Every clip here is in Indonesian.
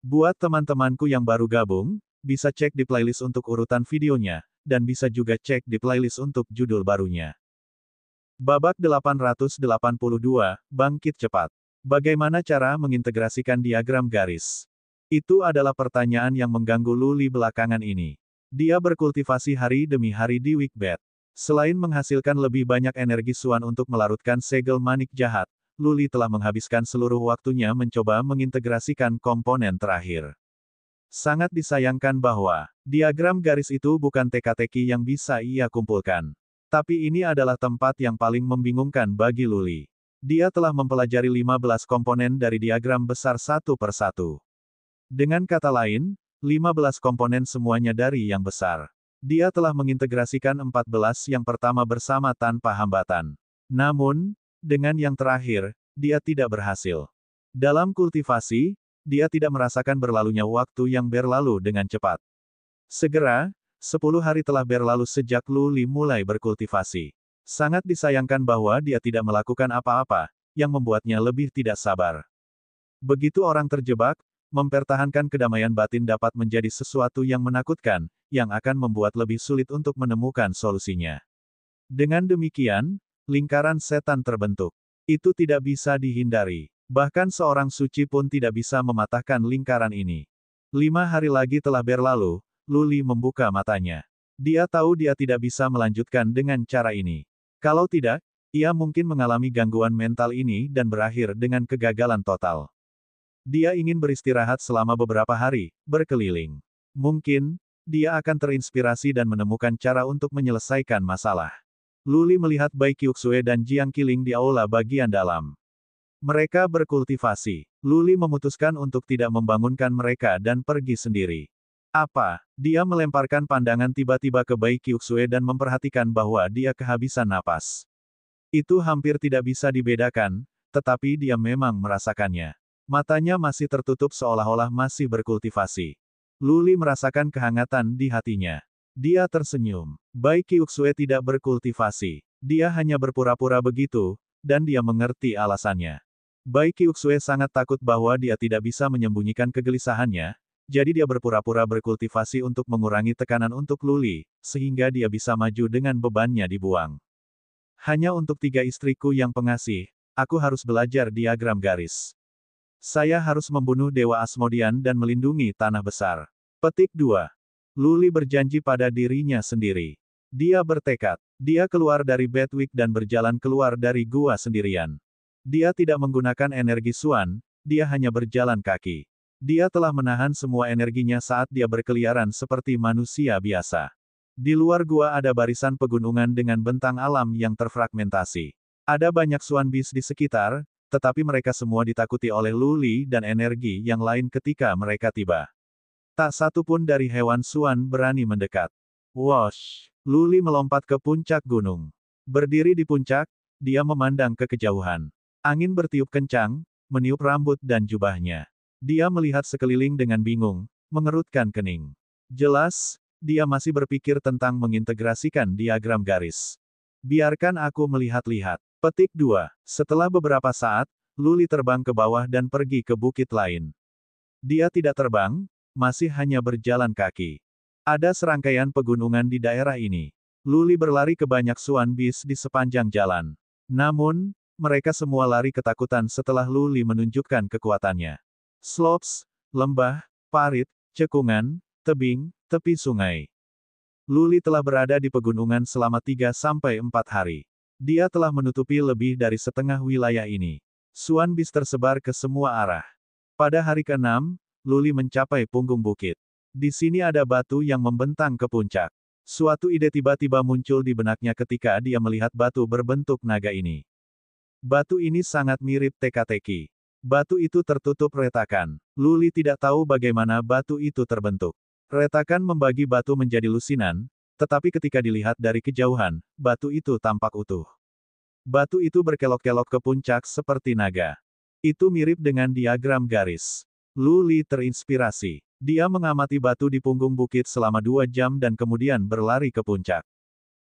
Buat teman-temanku yang baru gabung, bisa cek di playlist untuk urutan videonya, dan bisa juga cek di playlist untuk judul barunya. Babak 882, Bangkit Cepat. Bagaimana cara mengintegrasikan diagram garis? Itu adalah pertanyaan yang mengganggu Luli belakangan ini. Dia berkultivasi hari demi hari di Wikbet. Selain menghasilkan lebih banyak energi Suan untuk melarutkan segel manik jahat, Luli telah menghabiskan seluruh waktunya mencoba mengintegrasikan komponen terakhir. Sangat disayangkan bahwa diagram garis itu bukan teka-teki yang bisa ia kumpulkan. Tapi ini adalah tempat yang paling membingungkan bagi Luli. Dia telah mempelajari 15 komponen dari diagram besar satu per satu. Dengan kata lain, 15 komponen semuanya dari yang besar. Dia telah mengintegrasikan 14 yang pertama bersama tanpa hambatan. Namun, dengan yang terakhir, dia tidak berhasil. Dalam kultivasi, dia tidak merasakan berlalunya waktu yang berlalu dengan cepat. Segera, 10 hari telah berlalu sejak Luli mulai berkultivasi. Sangat disayangkan bahwa dia tidak melakukan apa-apa, yang membuatnya lebih tidak sabar. Begitu orang terjebak, mempertahankan kedamaian batin dapat menjadi sesuatu yang menakutkan, yang akan membuat lebih sulit untuk menemukan solusinya. Dengan demikian, lingkaran setan terbentuk. Itu tidak bisa dihindari. Bahkan seorang suci pun tidak bisa mematahkan lingkaran ini. 5 hari lagi telah berlalu, Luli membuka matanya. Dia tahu dia tidak bisa melanjutkan dengan cara ini. Kalau tidak, ia mungkin mengalami gangguan mental ini dan berakhir dengan kegagalan total. Dia ingin beristirahat selama beberapa hari, berkeliling. Mungkin, dia akan terinspirasi dan menemukan cara untuk menyelesaikan masalah. Luli melihat Bai Qiuxue dan Jiang Qiling di aula bagian dalam. Mereka berkultivasi. Luli memutuskan untuk tidak membangunkan mereka dan pergi sendiri. Apa? Dia melemparkan pandangan tiba-tiba ke Bai Qiuxue dan memperhatikan bahwa dia kehabisan napas. Itu hampir tidak bisa dibedakan, tetapi dia memang merasakannya. Matanya masih tertutup seolah-olah masih berkultivasi. Luli merasakan kehangatan di hatinya. Dia tersenyum. Bai Qiuxue tidak berkultivasi. Dia hanya berpura-pura begitu, dan dia mengerti alasannya. Bai Qiuxue sangat takut bahwa dia tidak bisa menyembunyikan kegelisahannya, jadi dia berpura-pura berkultivasi untuk mengurangi tekanan untuk Luli, sehingga dia bisa maju dengan bebannya dibuang. Hanya untuk 3 istriku yang pengasih, aku harus belajar diagram garis. Saya harus membunuh Dewa Asmodian dan melindungi tanah besar. Petik 2. Luli berjanji pada dirinya sendiri. Dia bertekad. Dia keluar dari Bedwick dan berjalan keluar dari gua sendirian. Dia tidak menggunakan energi Suan, dia hanya berjalan kaki. Dia telah menahan semua energinya saat dia berkeliaran seperti manusia biasa. Di luar gua ada barisan pegunungan dengan bentang alam yang terfragmentasi. Ada banyak Suan Beast di sekitar, tetapi mereka semua ditakuti oleh Luli dan energi yang lain ketika mereka tiba. Tak satu pun dari hewan Suan berani mendekat. Wosh! Luli melompat ke puncak gunung. Berdiri di puncak, dia memandang ke kejauhan. Angin bertiup kencang, meniup rambut dan jubahnya. Dia melihat sekeliling dengan bingung, mengerutkan kening. Jelas, dia masih berpikir tentang mengintegrasikan diagram garis. Biarkan aku melihat-lihat. Petik 2. Setelah beberapa saat, Luli terbang ke bawah dan pergi ke bukit lain. Dia tidak terbang, masih hanya berjalan kaki. Ada serangkaian pegunungan di daerah ini. Luli berlari ke banyak Suan Beast di sepanjang jalan. Namun, mereka semua lari ketakutan setelah Luli menunjukkan kekuatannya. Slopes, lembah, parit, cekungan, tebing, tepi sungai. Luli telah berada di pegunungan selama 3-4 hari. Dia telah menutupi lebih dari setengah wilayah ini. Suan Beast tersebar ke semua arah. Pada hari ke-6, Luli mencapai punggung bukit. Di sini ada batu yang membentang ke puncak. Suatu ide tiba-tiba muncul di benaknya ketika dia melihat batu berbentuk naga ini. Batu ini sangat mirip teka-teki. Batu itu tertutup retakan. Luli tidak tahu bagaimana batu itu terbentuk. Retakan membagi batu menjadi lusinan, tetapi ketika dilihat dari kejauhan, batu itu tampak utuh. Batu itu berkelok-kelok ke puncak seperti naga. Itu mirip dengan diagram garis. Luli terinspirasi. Dia mengamati batu di punggung bukit selama 2 jam dan kemudian berlari ke puncak.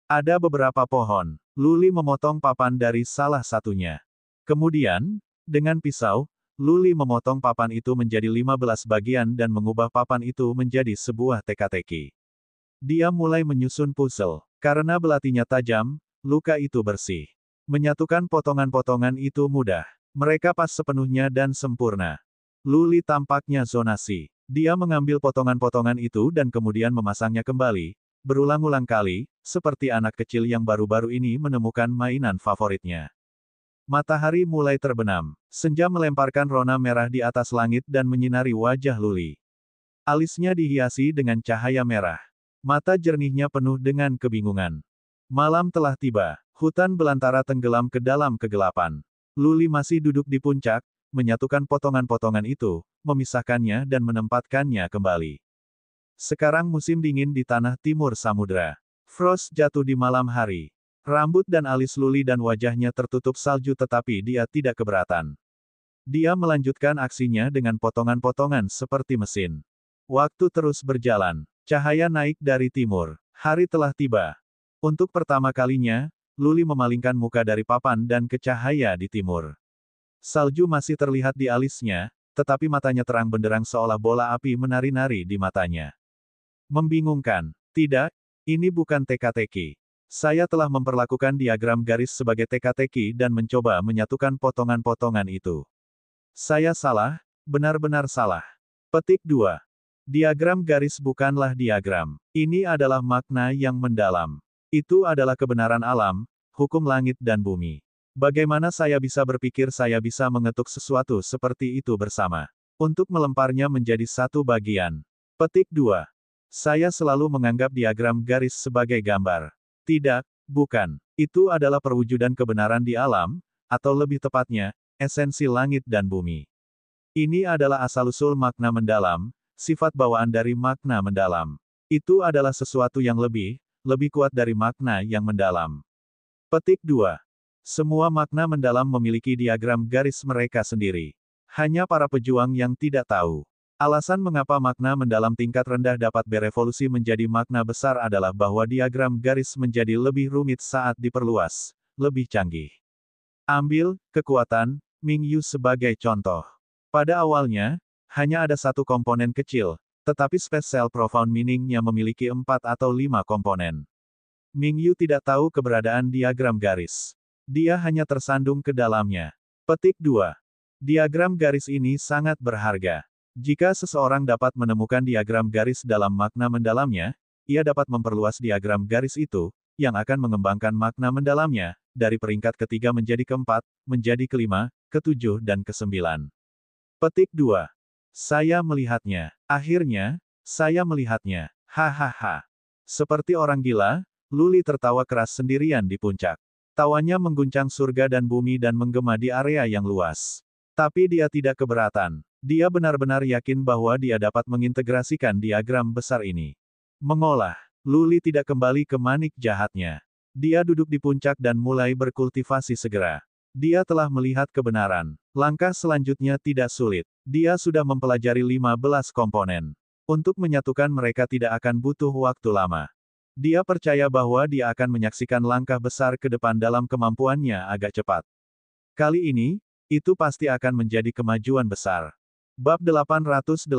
Ada beberapa pohon. Luli memotong papan dari salah satunya. Kemudian, dengan pisau, Luli memotong papan itu menjadi 15 bagian dan mengubah papan itu menjadi sebuah teka-teki. Dia mulai menyusun puzzle. Karena belatinya tajam, luka itu bersih. Menyatukan potongan-potongan itu mudah. Mereka pas sepenuhnya dan sempurna. Luli tampaknya zonasi. Dia mengambil potongan-potongan itu dan kemudian memasangnya kembali, berulang-ulang kali, seperti anak kecil yang baru-baru ini menemukan mainan favoritnya. Matahari mulai terbenam. Senja melemparkan rona merah di atas langit dan menyinari wajah Luli. Alisnya dihiasi dengan cahaya merah. Mata jernihnya penuh dengan kebingungan. Malam telah tiba. Hutan belantara tenggelam ke dalam kegelapan. Luli masih duduk di puncak, menyatukan potongan-potongan itu, memisahkannya dan menempatkannya kembali. Sekarang musim dingin di tanah timur samudera. Frost jatuh di malam hari. Rambut dan alis Luli dan wajahnya tertutup salju tetapi dia tidak keberatan. Dia melanjutkan aksinya dengan potongan-potongan seperti mesin. Waktu terus berjalan. Cahaya naik dari timur. Hari telah tiba. Untuk pertama kalinya, Luli memalingkan muka dari papan dan ke cahaya di timur. Salju masih terlihat di alisnya, tetapi matanya terang benderang seolah bola api menari-nari di matanya. Membingungkan. Tidak, ini bukan teka-teki. Saya telah memperlakukan diagram garis sebagai teka-teki dan mencoba menyatukan potongan-potongan itu. Saya salah, benar-benar salah. Petik 2. Diagram garis bukanlah diagram. Ini adalah makna yang mendalam. Itu adalah kebenaran alam, hukum langit dan bumi. Bagaimana saya bisa berpikir saya bisa mengetuk sesuatu seperti itu bersama? Untuk melemparnya menjadi satu bagian. Petik 2. Saya selalu menganggap diagram garis sebagai gambar. Tidak, bukan. Itu adalah perwujudan kebenaran di alam, atau lebih tepatnya, esensi langit dan bumi. Ini adalah asal-usul makna mendalam, sifat bawaan dari makna mendalam. Itu adalah sesuatu yang lebih kuat dari makna yang mendalam. Petik 2. Semua makna mendalam memiliki diagram garis mereka sendiri. Hanya para pejuang yang tidak tahu. Alasan mengapa makna mendalam tingkat rendah dapat berevolusi menjadi makna besar adalah bahwa diagram garis menjadi lebih rumit saat diperluas, lebih canggih. Ambil kekuatan Ming Yu sebagai contoh. Pada awalnya, hanya ada satu komponen kecil, tetapi Special Profound Meaning-nya memiliki 4 atau 5 komponen. Ming Yu tidak tahu keberadaan diagram garis. Dia hanya tersandung ke dalamnya. Petik 2. Diagram garis ini sangat berharga. Jika seseorang dapat menemukan diagram garis dalam makna mendalamnya, ia dapat memperluas diagram garis itu, yang akan mengembangkan makna mendalamnya, dari peringkat ketiga menjadi keempat, menjadi kelima, ketujuh dan kesembilan. Petik 2. Saya melihatnya. Akhirnya, saya melihatnya. Hahaha. Seperti orang gila, Luli tertawa keras sendirian di puncak. Tawanya mengguncang surga dan bumi dan menggema di area yang luas. Tapi dia tidak keberatan. Dia benar-benar yakin bahwa dia dapat mengintegrasikan diagram besar ini. Mengolah. Luli tidak kembali ke manik jahatnya. Dia duduk di puncak dan mulai berkultivasi segera. Dia telah melihat kebenaran. Langkah selanjutnya tidak sulit. Dia sudah mempelajari 15 komponen. Untuk menyatukan mereka tidak akan butuh waktu lama. Dia percaya bahwa dia akan menyaksikan langkah besar ke depan dalam kemampuannya agak cepat. Kali ini, itu pasti akan menjadi kemajuan besar. Bab 883.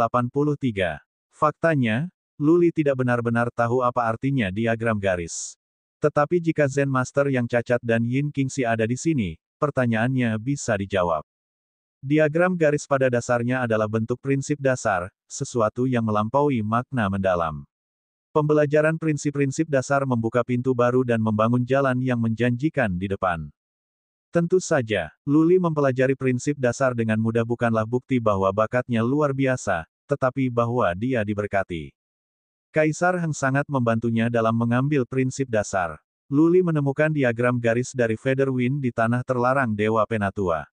Faktanya, Luli tidak benar-benar tahu apa artinya diagram garis. Tetapi jika Zen Master yang cacat dan Yin Qingxi ada di sini, pertanyaannya bisa dijawab. Diagram garis pada dasarnya adalah bentuk prinsip dasar, sesuatu yang melampaui makna mendalam. Pembelajaran prinsip-prinsip dasar membuka pintu baru dan membangun jalan yang menjanjikan di depan. Tentu saja, Luli mempelajari prinsip dasar dengan mudah bukanlah bukti bahwa bakatnya luar biasa, tetapi bahwa dia diberkati. Kaisar Heng sangat membantunya dalam mengambil prinsip dasar. Luli menemukan diagram garis dari Featherwind di tanah terlarang Dewa Penatua.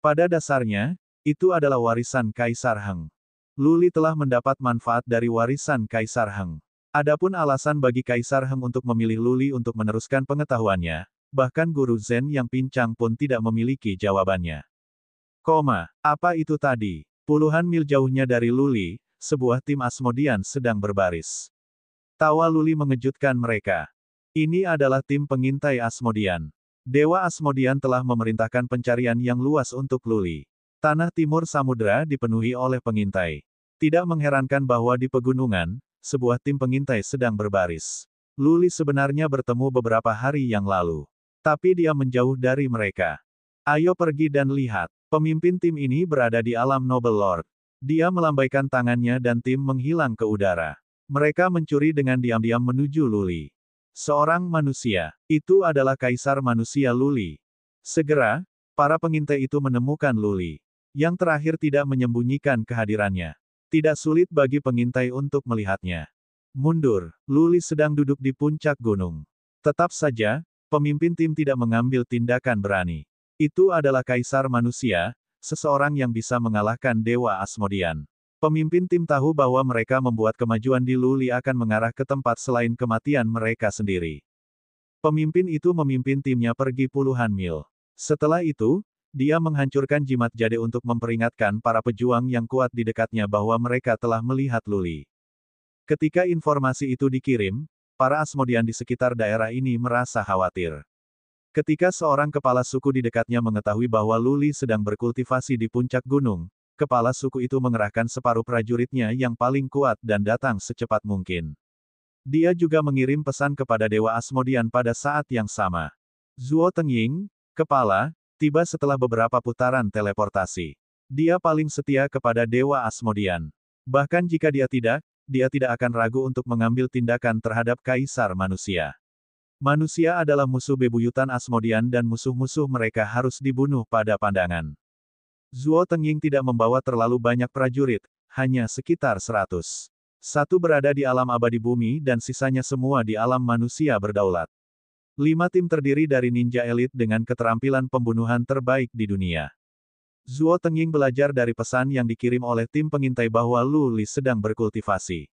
Pada dasarnya, itu adalah warisan Kaisar Heng. Luli telah mendapat manfaat dari warisan Kaisar Heng. Adapun alasan bagi Kaisar Heng untuk memilih Luli untuk meneruskan pengetahuannya, bahkan guru Zen yang pincang pun tidak memiliki jawabannya. Apa itu tadi? Puluhan mil jauhnya dari Luli, sebuah tim Asmodean sedang berbaris. Tawa Luli mengejutkan mereka. Ini adalah tim pengintai Asmodean. Dewa Asmodean telah memerintahkan pencarian yang luas untuk Luli. Tanah timur samudra dipenuhi oleh pengintai. Tidak mengherankan bahwa di pegunungan, sebuah tim pengintai sedang berbaris. Luli sebenarnya bertemu beberapa hari yang lalu. Tapi dia menjauh dari mereka. Ayo pergi dan lihat. Pemimpin tim ini berada di alam Noble Lord. Dia melambaikan tangannya dan tim menghilang ke udara. Mereka mencuri dengan diam-diam menuju Luli. Seorang manusia. Itu adalah kaisar manusia Luli. Segera, para pengintai itu menemukan Luli. Yang terakhir tidak menyembunyikan kehadirannya. Tidak sulit bagi pengintai untuk melihatnya. Mundur, Luli sedang duduk di puncak gunung. Tetap saja, pemimpin tim tidak mengambil tindakan berani. Itu adalah kaisar manusia, seseorang yang bisa mengalahkan Dewa Asmodean. Pemimpin tim tahu bahwa mereka membuat kemajuan di Luli akan mengarah ke tempat selain kematian mereka sendiri. Pemimpin itu memimpin timnya pergi puluhan mil. Setelah itu, dia menghancurkan jimat jade untuk memperingatkan para pejuang yang kuat di dekatnya bahwa mereka telah melihat Luli. Ketika informasi itu dikirim, para Asmodean di sekitar daerah ini merasa khawatir. Ketika seorang kepala suku di dekatnya mengetahui bahwa Luli sedang berkultivasi di puncak gunung, kepala suku itu mengerahkan separuh prajuritnya yang paling kuat dan datang secepat mungkin. Dia juga mengirim pesan kepada Dewa Asmodean pada saat yang sama. Zuo Tengying, kepala, tiba setelah beberapa putaran teleportasi. Dia paling setia kepada Dewa Asmodean. Bahkan jika dia tidak akan ragu untuk mengambil tindakan terhadap kaisar manusia. Manusia adalah musuh bebuyutan Asmodean dan musuh-musuh mereka harus dibunuh pada pandangan. Zuo Tengying tidak membawa terlalu banyak prajurit, hanya sekitar 100. Satu berada di alam abadi bumi dan sisanya semua di alam manusia berdaulat. 5 tim terdiri dari ninja elit dengan keterampilan pembunuhan terbaik di dunia. Zuo Tengying belajar dari pesan yang dikirim oleh tim pengintai bahwa Luli sedang berkultivasi.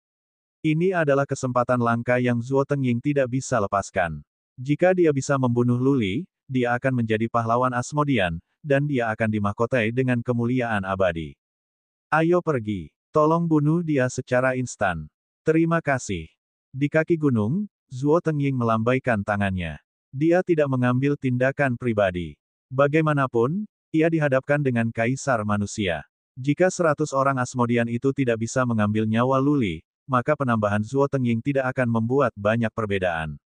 Ini adalah kesempatan langka yang Zuo Tengying tidak bisa lepaskan. Jika dia bisa membunuh Luli, dia akan menjadi pahlawan Asmodean, dan dia akan dimahkotai dengan kemuliaan abadi. Ayo pergi. Tolong bunuh dia secara instan. Terima kasih. Di kaki gunung, Zuo Tengying melambaikan tangannya. Dia tidak mengambil tindakan pribadi. Bagaimanapun, ia dihadapkan dengan kaisar manusia. Jika 100 orang Asmodean itu tidak bisa mengambil nyawa Luli, maka penambahan Zuo Tengying tidak akan membuat banyak perbedaan.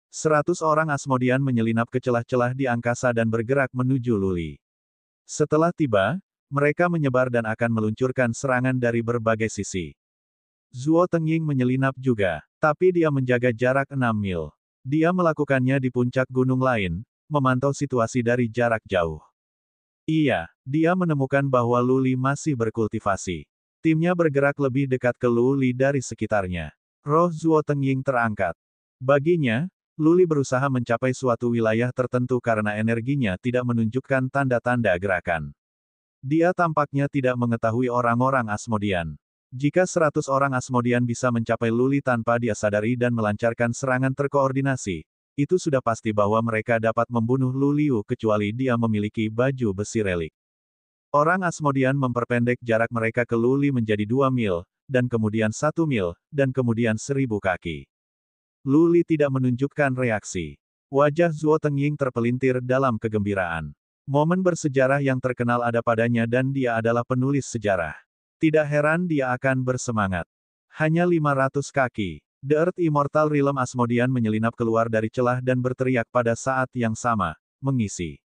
100 orang Asmodean menyelinap ke celah-celah di angkasa dan bergerak menuju Luli. Setelah tiba, mereka menyebar dan akan meluncurkan serangan dari berbagai sisi. Zuo Tengying menyelinap juga, tapi dia menjaga jarak 6 mil. Dia melakukannya di puncak gunung lain, memantau situasi dari jarak jauh. Iya, dia menemukan bahwa Luli masih berkultivasi. Timnya bergerak lebih dekat ke Luli dari sekitarnya. Roh Zuo Tengying terangkat. Baginya, Luli berusaha mencapai suatu wilayah tertentu karena energinya tidak menunjukkan tanda-tanda gerakan. Dia tampaknya tidak mengetahui orang-orang Asmodean. Jika 100 orang Asmodean bisa mencapai Luli tanpa dia sadari dan melancarkan serangan terkoordinasi, itu sudah pasti bahwa mereka dapat membunuh Lu Liu kecuali dia memiliki baju besi relik. Orang Asmodean memperpendek jarak mereka ke Luli menjadi 2 mil, dan kemudian 1 mil, dan kemudian 1000 kaki. Luli tidak menunjukkan reaksi. Wajah Zuo Tengying terpelintir dalam kegembiraan. Momen bersejarah yang terkenal ada padanya dan dia adalah penulis sejarah. Tidak heran dia akan bersemangat. Hanya 500 kaki. The Earth Immortal Realm Asmodean menyelinap keluar dari celah dan berteriak pada saat yang sama, mengisi.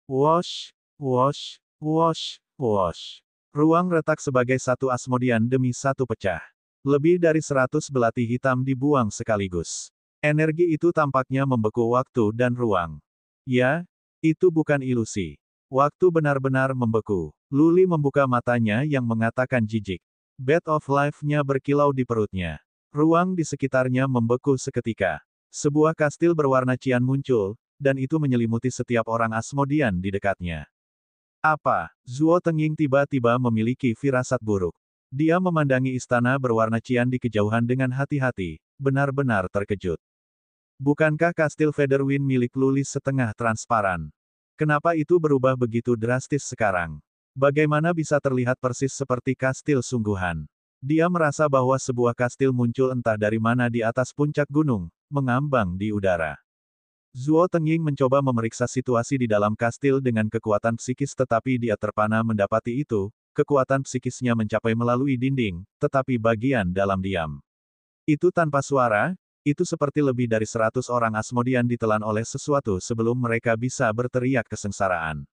Wosh, wosh, wosh, wosh. Ruang retak sebagai satu Asmodean demi satu pecah. Lebih dari 100 belati hitam dibuang sekaligus. Energi itu tampaknya membeku waktu dan ruang. Ya, itu bukan ilusi. Waktu benar-benar membeku. Luli membuka matanya yang mengatakan jijik. Bed of Life-nya berkilau di perutnya. Ruang di sekitarnya membeku seketika. Sebuah kastil berwarna cian muncul, dan itu menyelimuti setiap orang Asmodean di dekatnya. Apa? Zuo Tengying tiba-tiba memiliki firasat buruk. Dia memandangi istana berwarna cian di kejauhan dengan hati-hati, benar-benar terkejut. Bukankah kastil Featherwind milik Luli setengah transparan? Kenapa itu berubah begitu drastis sekarang? Bagaimana bisa terlihat persis seperti kastil sungguhan? Dia merasa bahwa sebuah kastil muncul entah dari mana di atas puncak gunung, mengambang di udara. Zuo Tengying mencoba memeriksa situasi di dalam kastil dengan kekuatan psikis tetapi dia terpana mendapati itu, kekuatan psikisnya mencapai melalui dinding, tetapi bagian dalam diam. Itu tanpa suara, itu seperti lebih dari 100 orang Asmodean ditelan oleh sesuatu sebelum mereka bisa berteriak kesengsaraan.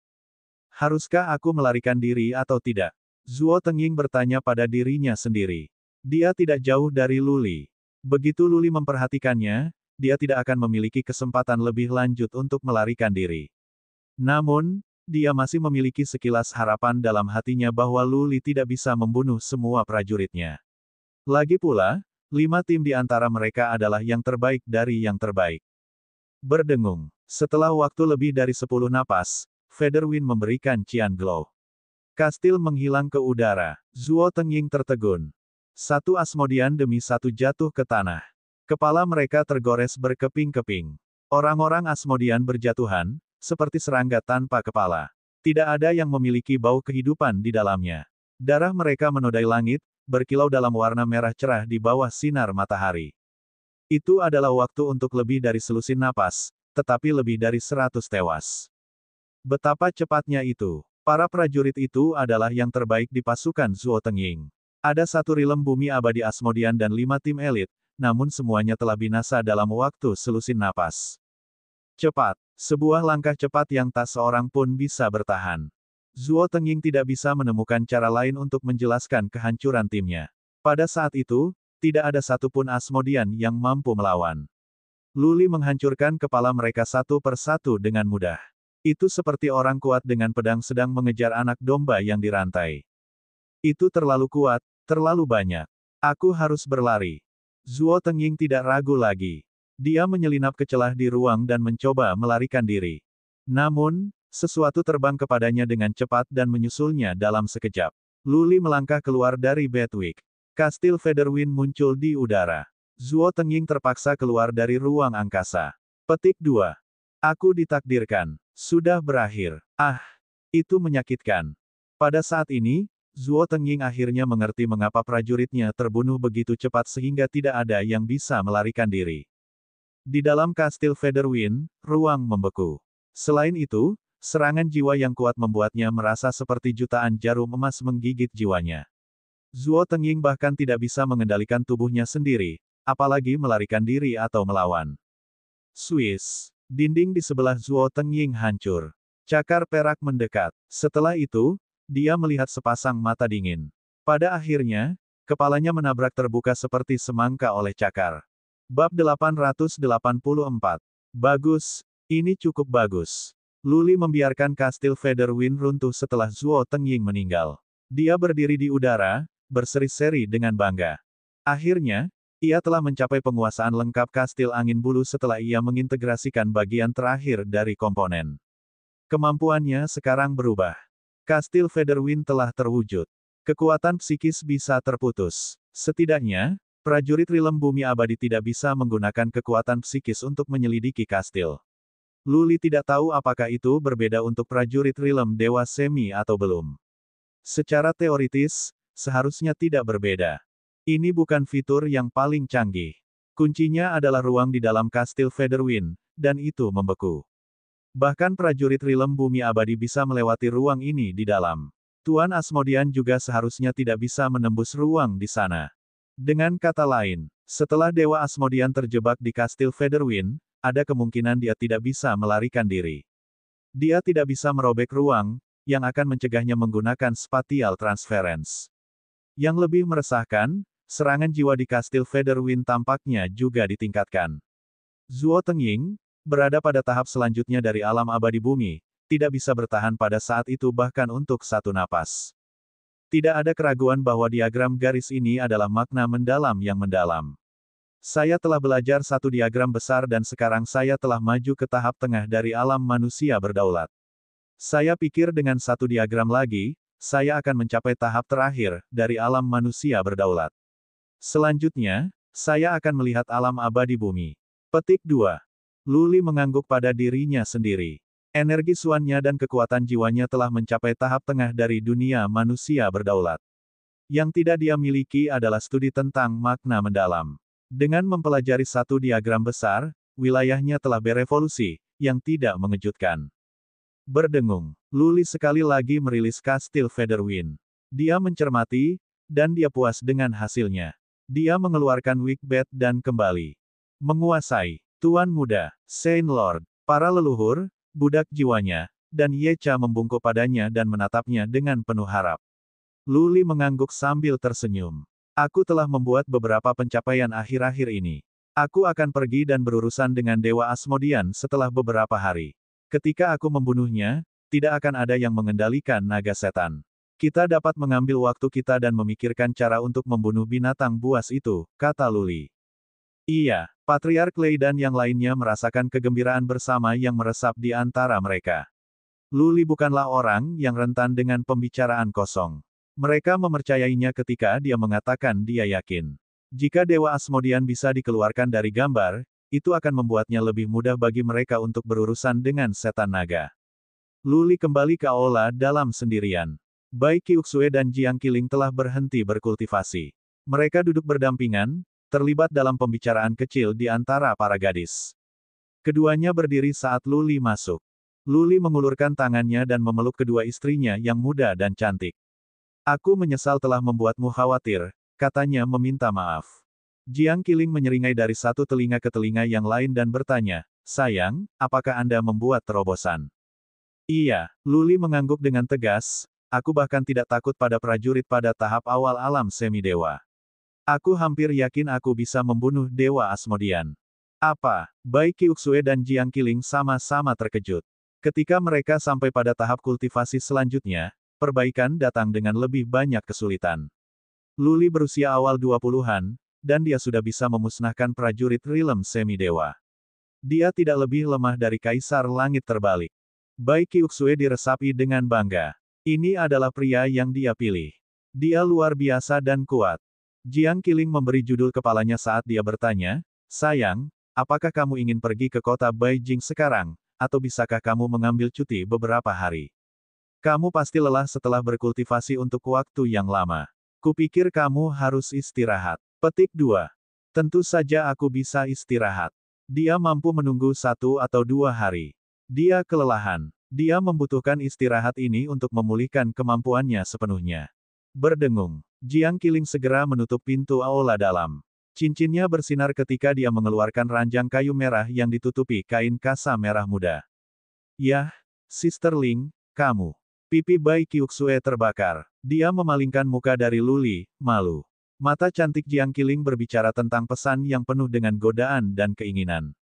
Haruskah aku melarikan diri atau tidak? Zuo Tengying bertanya pada dirinya sendiri. Dia tidak jauh dari Luli. Begitu Luli memperhatikannya, dia tidak akan memiliki kesempatan lebih lanjut untuk melarikan diri. Namun, dia masih memiliki sekilas harapan dalam hatinya bahwa Luli tidak bisa membunuh semua prajuritnya. Lagi pula, 5 tim di antara mereka adalah yang terbaik dari yang terbaik. Berdengung. Setelah waktu lebih dari 10 napas, Featherwind memberikan Qian Glow. Kastil menghilang ke udara. Zuo Tengying tertegun. Satu Asmodean demi satu jatuh ke tanah. Kepala mereka tergores berkeping-keping. Orang-orang Asmodean berjatuhan, seperti serangga tanpa kepala. Tidak ada yang memiliki bau kehidupan di dalamnya. Darah mereka menodai langit, berkilau dalam warna merah cerah di bawah sinar matahari. Itu adalah waktu untuk lebih dari selusin napas, tetapi lebih dari 100 tewas. Betapa cepatnya itu. Para prajurit itu adalah yang terbaik di pasukan Zuo Tengying. Ada satu rilem bumi abadi Asmodean dan 5 tim elit, namun semuanya telah binasa dalam waktu selusin napas. Cepat. Sebuah langkah cepat yang tak seorang pun bisa bertahan. Zuo Tengying tidak bisa menemukan cara lain untuk menjelaskan kehancuran timnya. Pada saat itu, tidak ada satupun Asmodean yang mampu melawan. Luli menghancurkan kepala mereka satu persatu dengan mudah. Itu seperti orang kuat dengan pedang sedang mengejar anak domba yang dirantai. Itu terlalu kuat, terlalu banyak. Aku harus berlari. Zuo Tengying tidak ragu lagi. Dia menyelinap ke celah di ruang dan mencoba melarikan diri. Namun, sesuatu terbang kepadanya dengan cepat dan menyusulnya dalam sekejap. Luli melangkah keluar dari Bedwick. Kastil Featherwind muncul di udara. Zuo Tengying terpaksa keluar dari ruang angkasa. Petik 2. Aku ditakdirkan. Sudah berakhir. Ah, itu menyakitkan. Pada saat ini, Zuo Tengying akhirnya mengerti mengapa prajuritnya terbunuh begitu cepat sehingga tidak ada yang bisa melarikan diri. Di dalam kastil Featherwind, ruang membeku. Selain itu, serangan jiwa yang kuat membuatnya merasa seperti jutaan jarum emas menggigit jiwanya. Zuo Tengying bahkan tidak bisa mengendalikan tubuhnya sendiri, apalagi melarikan diri atau melawan. Swiss. Dinding di sebelah Zuo Tengying hancur. Cakar perak mendekat. Setelah itu, dia melihat sepasang mata dingin. Pada akhirnya, kepalanya menabrak terbuka seperti semangka oleh cakar. Bab 884. Bagus, ini cukup bagus. Luli membiarkan kastil Featherwind runtuh setelah Zuo Tengying meninggal. Dia berdiri di udara, berseri-seri dengan bangga. Akhirnya, ia telah mencapai penguasaan lengkap kastil angin bulu setelah ia mengintegrasikan bagian terakhir dari komponen. Kemampuannya sekarang berubah. Kastil Featherwind telah terwujud. Kekuatan psikis bisa terputus. Setidaknya, prajurit rilem bumi abadi tidak bisa menggunakan kekuatan psikis untuk menyelidiki kastil. Luli tidak tahu apakah itu berbeda untuk prajurit rilem dewa semi atau belum. Secara teoritis, seharusnya tidak berbeda. Ini bukan fitur yang paling canggih. Kuncinya adalah ruang di dalam kastil Featherwind, dan itu membeku. Bahkan prajurit rilem bumi abadi bisa melewati ruang ini di dalam. Tuan Asmodean juga seharusnya tidak bisa menembus ruang di sana. Dengan kata lain, setelah Dewa Asmodean terjebak di kastil Featherwind, ada kemungkinan dia tidak bisa melarikan diri. Dia tidak bisa merobek ruang, yang akan mencegahnya menggunakan spatial transference. Yang lebih meresahkan, serangan jiwa di kastil Featherwind tampaknya juga ditingkatkan. Zuo Tengying, berada pada tahap selanjutnya dari alam abadi bumi, tidak bisa bertahan pada saat itu bahkan untuk satu napas. Tidak ada keraguan bahwa diagram garis ini adalah makna mendalam yang mendalam. Saya telah belajar satu diagram besar dan sekarang saya telah maju ke tahap tengah dari alam manusia berdaulat. Saya pikir dengan satu diagram lagi, saya akan mencapai tahap terakhir dari alam manusia berdaulat. Selanjutnya, saya akan melihat alam abadi bumi. Petik 2. Luli mengangguk pada dirinya sendiri. Energi suannya dan kekuatan jiwanya telah mencapai tahap tengah dari dunia manusia berdaulat. Yang tidak dia miliki adalah studi tentang makna mendalam. Dengan mempelajari satu diagram besar, wilayahnya telah berevolusi, yang tidak mengejutkan. Berdengung, Luli sekali lagi merilis kastil Featherwind. Dia mencermati, dan dia puas dengan hasilnya. Dia mengeluarkan Wickbat dan kembali menguasai. Tuan Muda, Saint Lord, para leluhur, budak jiwanya, dan Yecha membungkuk padanya dan menatapnya dengan penuh harap. Luli mengangguk sambil tersenyum. Aku telah membuat beberapa pencapaian akhir-akhir ini. Aku akan pergi dan berurusan dengan Dewa Asmodean setelah beberapa hari. Ketika aku membunuhnya, tidak akan ada yang mengendalikan naga setan. Kita dapat mengambil waktu kita dan memikirkan cara untuk membunuh binatang buas itu, kata Luli. Iya, Patriark Lei dan yang lainnya merasakan kegembiraan bersama yang meresap di antara mereka. Luli bukanlah orang yang rentan dengan pembicaraan kosong. Mereka mempercayainya ketika dia mengatakan dia yakin. Jika Dewa Asmodean bisa dikeluarkan dari gambar, itu akan membuatnya lebih mudah bagi mereka untuk berurusan dengan setan naga. Luli kembali ke aula dalam sendirian. Bai Qiuxue dan Jiang Qiling telah berhenti berkultivasi. Mereka duduk berdampingan, terlibat dalam pembicaraan kecil di antara para gadis. Keduanya berdiri saat Luli masuk. Luli mengulurkan tangannya dan memeluk kedua istrinya yang muda dan cantik. Aku menyesal telah membuatmu khawatir, katanya meminta maaf. Jiang Qiling menyeringai dari satu telinga ke telinga yang lain dan bertanya, sayang, apakah Anda membuat terobosan? Iya, Luli mengangguk dengan tegas, aku bahkan tidak takut pada prajurit pada tahap awal alam semi-dewa. Aku hampir yakin aku bisa membunuh Dewa Asmodean. Apa? Bai Qiuxue dan Jiang Qiling sama-sama terkejut. Ketika mereka sampai pada tahap kultivasi selanjutnya, perbaikan datang dengan lebih banyak kesulitan. Luli berusia awal 20-an, dan dia sudah bisa memusnahkan prajurit Rilem semi-dewa. Dia tidak lebih lemah dari Kaisar Langit Terbalik. Bai Qiuxue diresapi dengan bangga. Ini adalah pria yang dia pilih. Dia luar biasa dan kuat. Jiang Qiling memberi judul kepalanya saat dia bertanya, sayang, apakah kamu ingin pergi ke kota Beijing sekarang, atau bisakah kamu mengambil cuti beberapa hari? Kamu pasti lelah setelah berkultivasi untuk waktu yang lama. Kupikir kamu harus istirahat. Petik 2. Tentu saja aku bisa istirahat. Dia mampu menunggu 1 atau 2 hari. Dia kelelahan. Dia membutuhkan istirahat ini untuk memulihkan kemampuannya sepenuhnya. Berdengung. Jiang Qiling segera menutup pintu aula dalam. Cincinnya bersinar ketika dia mengeluarkan ranjang kayu merah yang ditutupi kain kasa merah muda. Yah, Sister Ling, kamu. Pipi Bai Qiuxue terbakar. Dia memalingkan muka dari Luli, malu. Mata cantik Jiang Qiling berbicara tentang pesan yang penuh dengan godaan dan keinginan.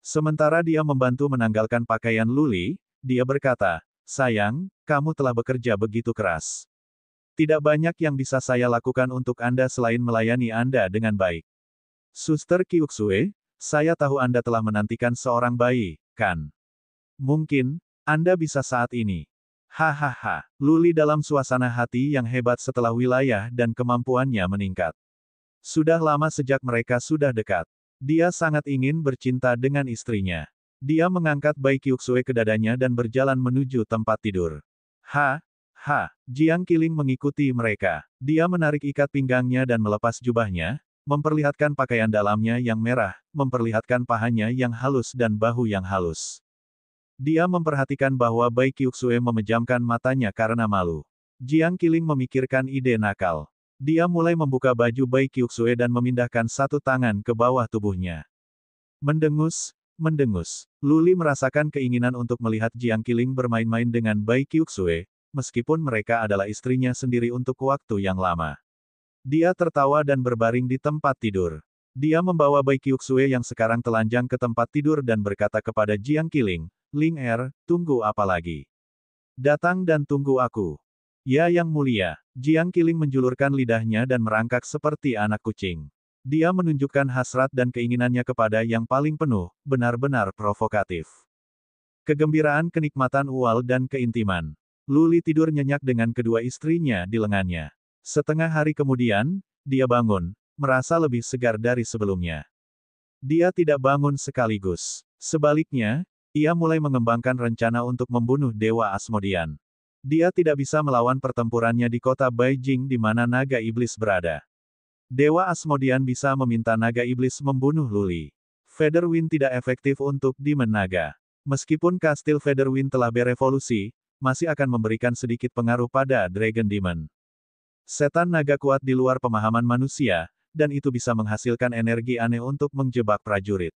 Sementara dia membantu menanggalkan pakaian Luli, dia berkata, sayang, kamu telah bekerja begitu keras. Tidak banyak yang bisa saya lakukan untuk Anda selain melayani Anda dengan baik. Suster Qiuxue, saya tahu Anda telah menantikan seorang bayi, kan? Mungkin, Anda bisa saat ini. Hahaha, Luli dalam suasana hati yang hebat setelah wilayah dan kemampuannya meningkat. Sudah lama sejak mereka sudah dekat. Dia sangat ingin bercinta dengan istrinya. Dia mengangkat Bai Qiuxue ke dadanya dan berjalan menuju tempat tidur. Jiang Qiling mengikuti mereka. Dia menarik ikat pinggangnya dan melepas jubahnya, memperlihatkan pakaian dalamnya yang merah, memperlihatkan pahanya yang halus dan bahu yang halus. Dia memperhatikan bahwa Bai Qiuxue memejamkan matanya karena malu. Jiang Qiling memikirkan ide nakal. Dia mulai membuka baju Bai Qiuxue dan memindahkan satu tangan ke bawah tubuhnya. Mendengus. Luli merasakan keinginan untuk melihat Jiang Qiling bermain-main dengan Bai Qiuxue, meskipun mereka adalah istrinya sendiri untuk waktu yang lama. Dia tertawa dan berbaring di tempat tidur. Dia membawa Bai Qiuxue yang sekarang telanjang ke tempat tidur dan berkata kepada Jiang Qiling, Ling Er, tunggu apa lagi? Datang dan tunggu aku. Ya Yang Mulia, Jiang Qiling menjulurkan lidahnya dan merangkak seperti anak kucing. Dia menunjukkan hasrat dan keinginannya kepada yang paling penuh, benar-benar provokatif. Kegembiraan, kenikmatan ual dan keintiman. Luli tidur nyenyak dengan kedua istrinya di lengannya. Setengah hari kemudian, dia bangun, merasa lebih segar dari sebelumnya. Dia tidak bangun sekaligus. Sebaliknya, ia mulai mengembangkan rencana untuk membunuh Dewa Asmodean. Dia tidak bisa melawan pertempurannya di kota Beijing di mana naga iblis berada. Dewa Asmodean bisa meminta naga iblis membunuh Luli. Featherwind tidak efektif untuk Demon Naga. Meskipun kastil Featherwind telah berevolusi, masih akan memberikan sedikit pengaruh pada Dragon Demon. Setan naga kuat di luar pemahaman manusia, dan itu bisa menghasilkan energi aneh untuk menjebak prajurit.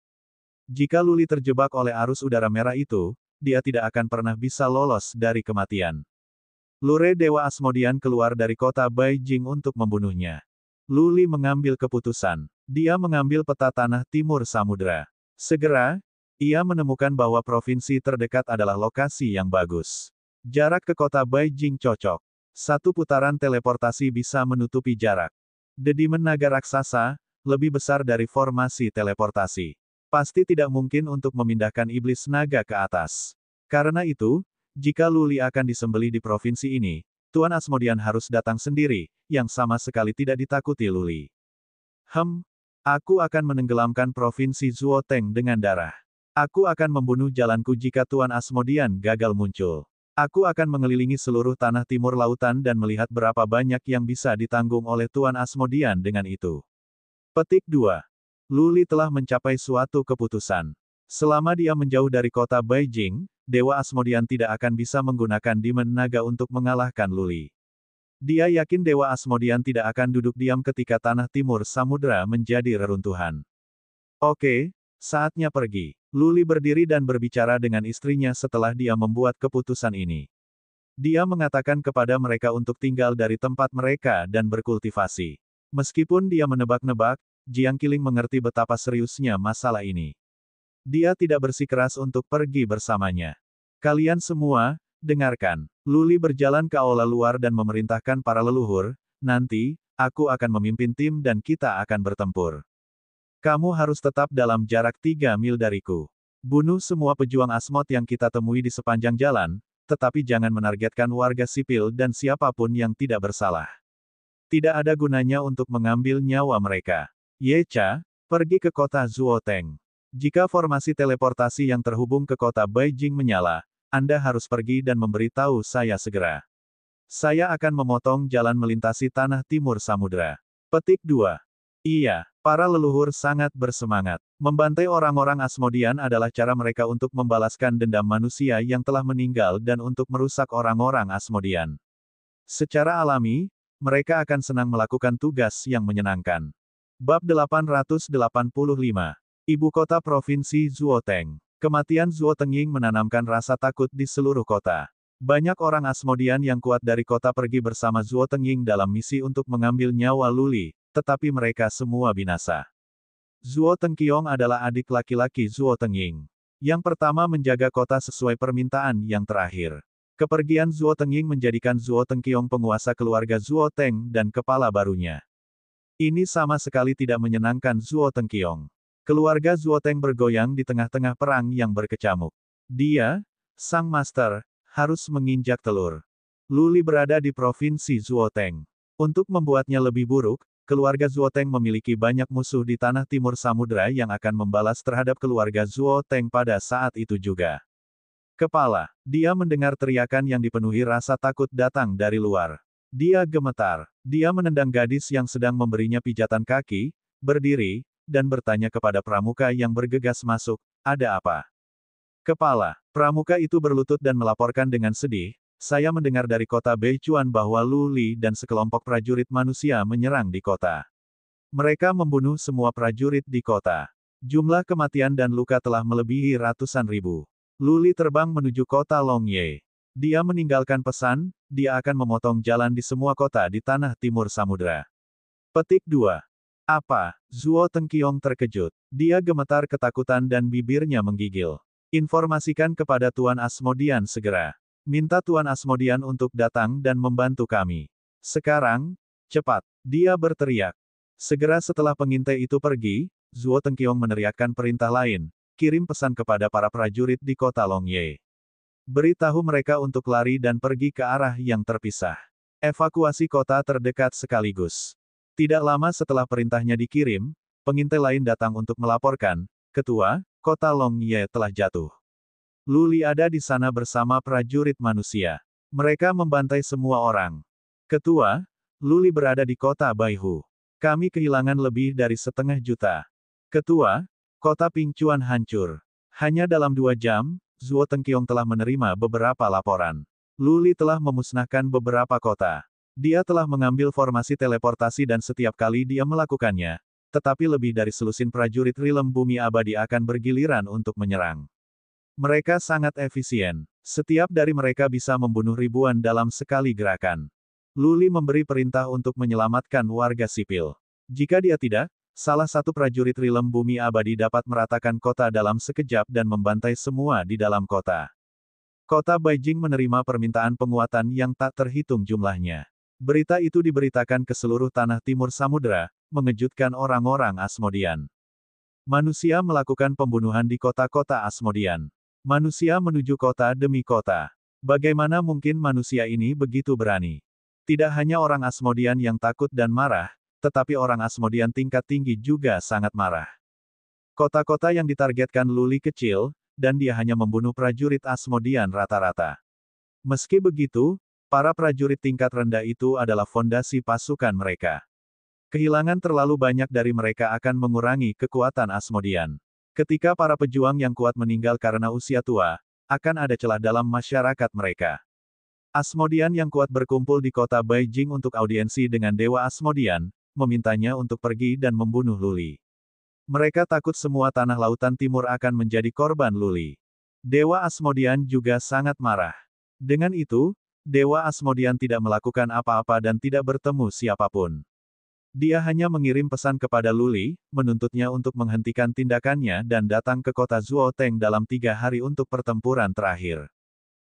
Jika Luli terjebak oleh arus udara merah itu, dia tidak akan pernah bisa lolos dari kematian. Lure Dewa Asmodean keluar dari kota Beijing untuk membunuhnya. Luli mengambil keputusan. Dia mengambil peta tanah timur samudera. Segera, ia menemukan bahwa provinsi terdekat adalah lokasi yang bagus. Jarak ke kota Beijing cocok. Satu putaran teleportasi bisa menutupi jarak. The Demon Naga Raksasa, lebih besar dari formasi teleportasi. Pasti tidak mungkin untuk memindahkan iblis naga ke atas. Karena itu, jika Luli akan disembelih di provinsi ini, Tuan Asmodean harus datang sendiri, yang sama sekali tidak ditakuti Luli. Aku akan menenggelamkan provinsi Zuoteng dengan darah. Aku akan membunuh jalanku jika Tuan Asmodean gagal muncul. Aku akan mengelilingi seluruh tanah timur lautan dan melihat berapa banyak yang bisa ditanggung oleh Tuan Asmodean dengan itu. Petik 2. Luli telah mencapai suatu keputusan. Selama dia menjauh dari kota Beijing, Dewa Asmodean tidak akan bisa menggunakan Demon Naga untuk mengalahkan Luli. Dia yakin Dewa Asmodean tidak akan duduk diam ketika tanah timur samudera menjadi reruntuhan. Oke, saatnya pergi. Luli berdiri dan berbicara dengan istrinya setelah dia membuat keputusan ini. Dia mengatakan kepada mereka untuk tinggal dari tempat mereka dan berkultivasi. Meskipun dia menebak-nebak, Jiang Qiling mengerti betapa seriusnya masalah ini. Dia tidak bersikeras untuk pergi bersamanya. Kalian semua, dengarkan. Luli berjalan ke aula luar dan memerintahkan para leluhur, nanti, aku akan memimpin tim dan kita akan bertempur. Kamu harus tetap dalam jarak 3 mil dariku. Bunuh semua pejuang Asmod yang kita temui di sepanjang jalan, tetapi jangan menargetkan warga sipil dan siapapun yang tidak bersalah. Tidak ada gunanya untuk mengambil nyawa mereka. Yecha, pergi ke kota Zuoteng. Jika formasi teleportasi yang terhubung ke kota Beijing menyala, Anda harus pergi dan memberitahu saya segera. Saya akan memotong jalan melintasi tanah timur samudera. Petik 2. Iya, para leluhur sangat bersemangat. Membantai orang-orang Asmodean adalah cara mereka untuk membalaskan dendam manusia yang telah meninggal dan untuk merusak orang-orang Asmodean. Secara alami, mereka akan senang melakukan tugas yang menyenangkan. Bab 885. Ibu kota Provinsi Zuoteng. Kematian Zuotengying menanamkan rasa takut di seluruh kota. Banyak orang Asmodean yang kuat dari kota pergi bersama Zuotengying dalam misi untuk mengambil nyawa Luli, tetapi mereka semua binasa. Zuo Tengqiong adalah adik laki-laki Zuo Tengying. Yang pertama menjaga kota sesuai permintaan yang terakhir. Kepergian Zuo Tengying menjadikan Zuo Tengqiong penguasa keluarga Zuo Teng dan kepala barunya. Ini sama sekali tidak menyenangkan Zuo Tengqiong. Keluarga Zuo Teng bergoyang di tengah-tengah perang yang berkecamuk. Dia, sang master, harus menginjak telur. Luli berada di provinsi Zuo Teng. Untuk membuatnya lebih buruk, keluarga Zuo Teng memiliki banyak musuh di tanah timur samudera yang akan membalas terhadap keluarga Zuo Teng pada saat itu juga. Kepala, dia mendengar teriakan yang dipenuhi rasa takut datang dari luar. Dia gemetar. Dia menendang gadis yang sedang memberinya pijatan kaki, berdiri, dan bertanya kepada pramuka yang bergegas masuk, "Ada apa?" Kepala, pramuka itu berlutut dan melaporkan dengan sedih, "Saya mendengar dari kota Beichuan bahwa Luli dan sekelompok prajurit manusia menyerang di kota. Mereka membunuh semua prajurit di kota. Jumlah kematian dan luka telah melebihi ratusan ribu. Luli terbang menuju kota Longye. Dia meninggalkan pesan, dia akan memotong jalan di semua kota di tanah timur samudera." Petik 2. Apa? Zuo Tengqiong terkejut. Dia gemetar ketakutan dan bibirnya menggigil. Informasikan kepada Tuan Asmodean segera. Minta Tuan Asmodean untuk datang dan membantu kami. Sekarang, cepat, dia berteriak. Segera setelah pengintai itu pergi, Zuo Tengqiong meneriakkan perintah lain, kirim pesan kepada para prajurit di kota Longye. Beritahu mereka untuk lari dan pergi ke arah yang terpisah. Evakuasi kota terdekat sekaligus. Tidak lama setelah perintahnya dikirim, pengintai lain datang untuk melaporkan, "Ketua, kota Longye telah jatuh. Luli ada di sana bersama prajurit manusia. Mereka membantai semua orang. Ketua, Luli berada di kota Baihu. Kami kehilangan lebih dari 1,5 juta. Ketua, Kota Pingchuan hancur. Hanya dalam 2 jam, Zuo Tengqiong telah menerima beberapa laporan. Lu Li telah memusnahkan beberapa kota. Dia telah mengambil formasi teleportasi dan setiap kali dia melakukannya, tetapi lebih dari selusin prajurit Rilem Bumi Abadi akan bergiliran untuk menyerang. Mereka sangat efisien. Setiap dari mereka bisa membunuh ribuan dalam sekali gerakan. Lu Li memberi perintah untuk menyelamatkan warga sipil. Jika dia tidak, salah satu prajurit Rilem Bumi Abadi dapat meratakan kota dalam sekejap dan membantai semua di dalam kota. Kota Beijing menerima permintaan penguatan yang tak terhitung jumlahnya. Berita itu diberitakan ke seluruh tanah timur samudera, mengejutkan orang-orang Asmodean. Manusia melakukan pembunuhan di kota-kota Asmodean. Manusia menuju kota demi kota. Bagaimana mungkin manusia ini begitu berani? Tidak hanya orang Asmodean yang takut dan marah, tetapi orang Asmodean tingkat tinggi juga sangat marah. Kota-kota yang ditargetkan Lu Li kecil, dan dia hanya membunuh prajurit Asmodean rata-rata. Meski begitu, para prajurit tingkat rendah itu adalah fondasi pasukan mereka. Kehilangan terlalu banyak dari mereka akan mengurangi kekuatan Asmodean. Ketika para pejuang yang kuat meninggal karena usia tua, akan ada celah dalam masyarakat mereka. Asmodean yang kuat berkumpul di kota Beijing untuk audiensi dengan Dewa Asmodean, memintanya untuk pergi dan membunuh Lu Li. Mereka takut semua tanah lautan timur akan menjadi korban Lu Li. Dewa Asmodean juga sangat marah. Dengan itu, Dewa Asmodean tidak melakukan apa-apa dan tidak bertemu siapapun. Dia hanya mengirim pesan kepada Lu Li, menuntutnya untuk menghentikan tindakannya dan datang ke kota Zuoteng dalam 3 hari untuk pertempuran terakhir.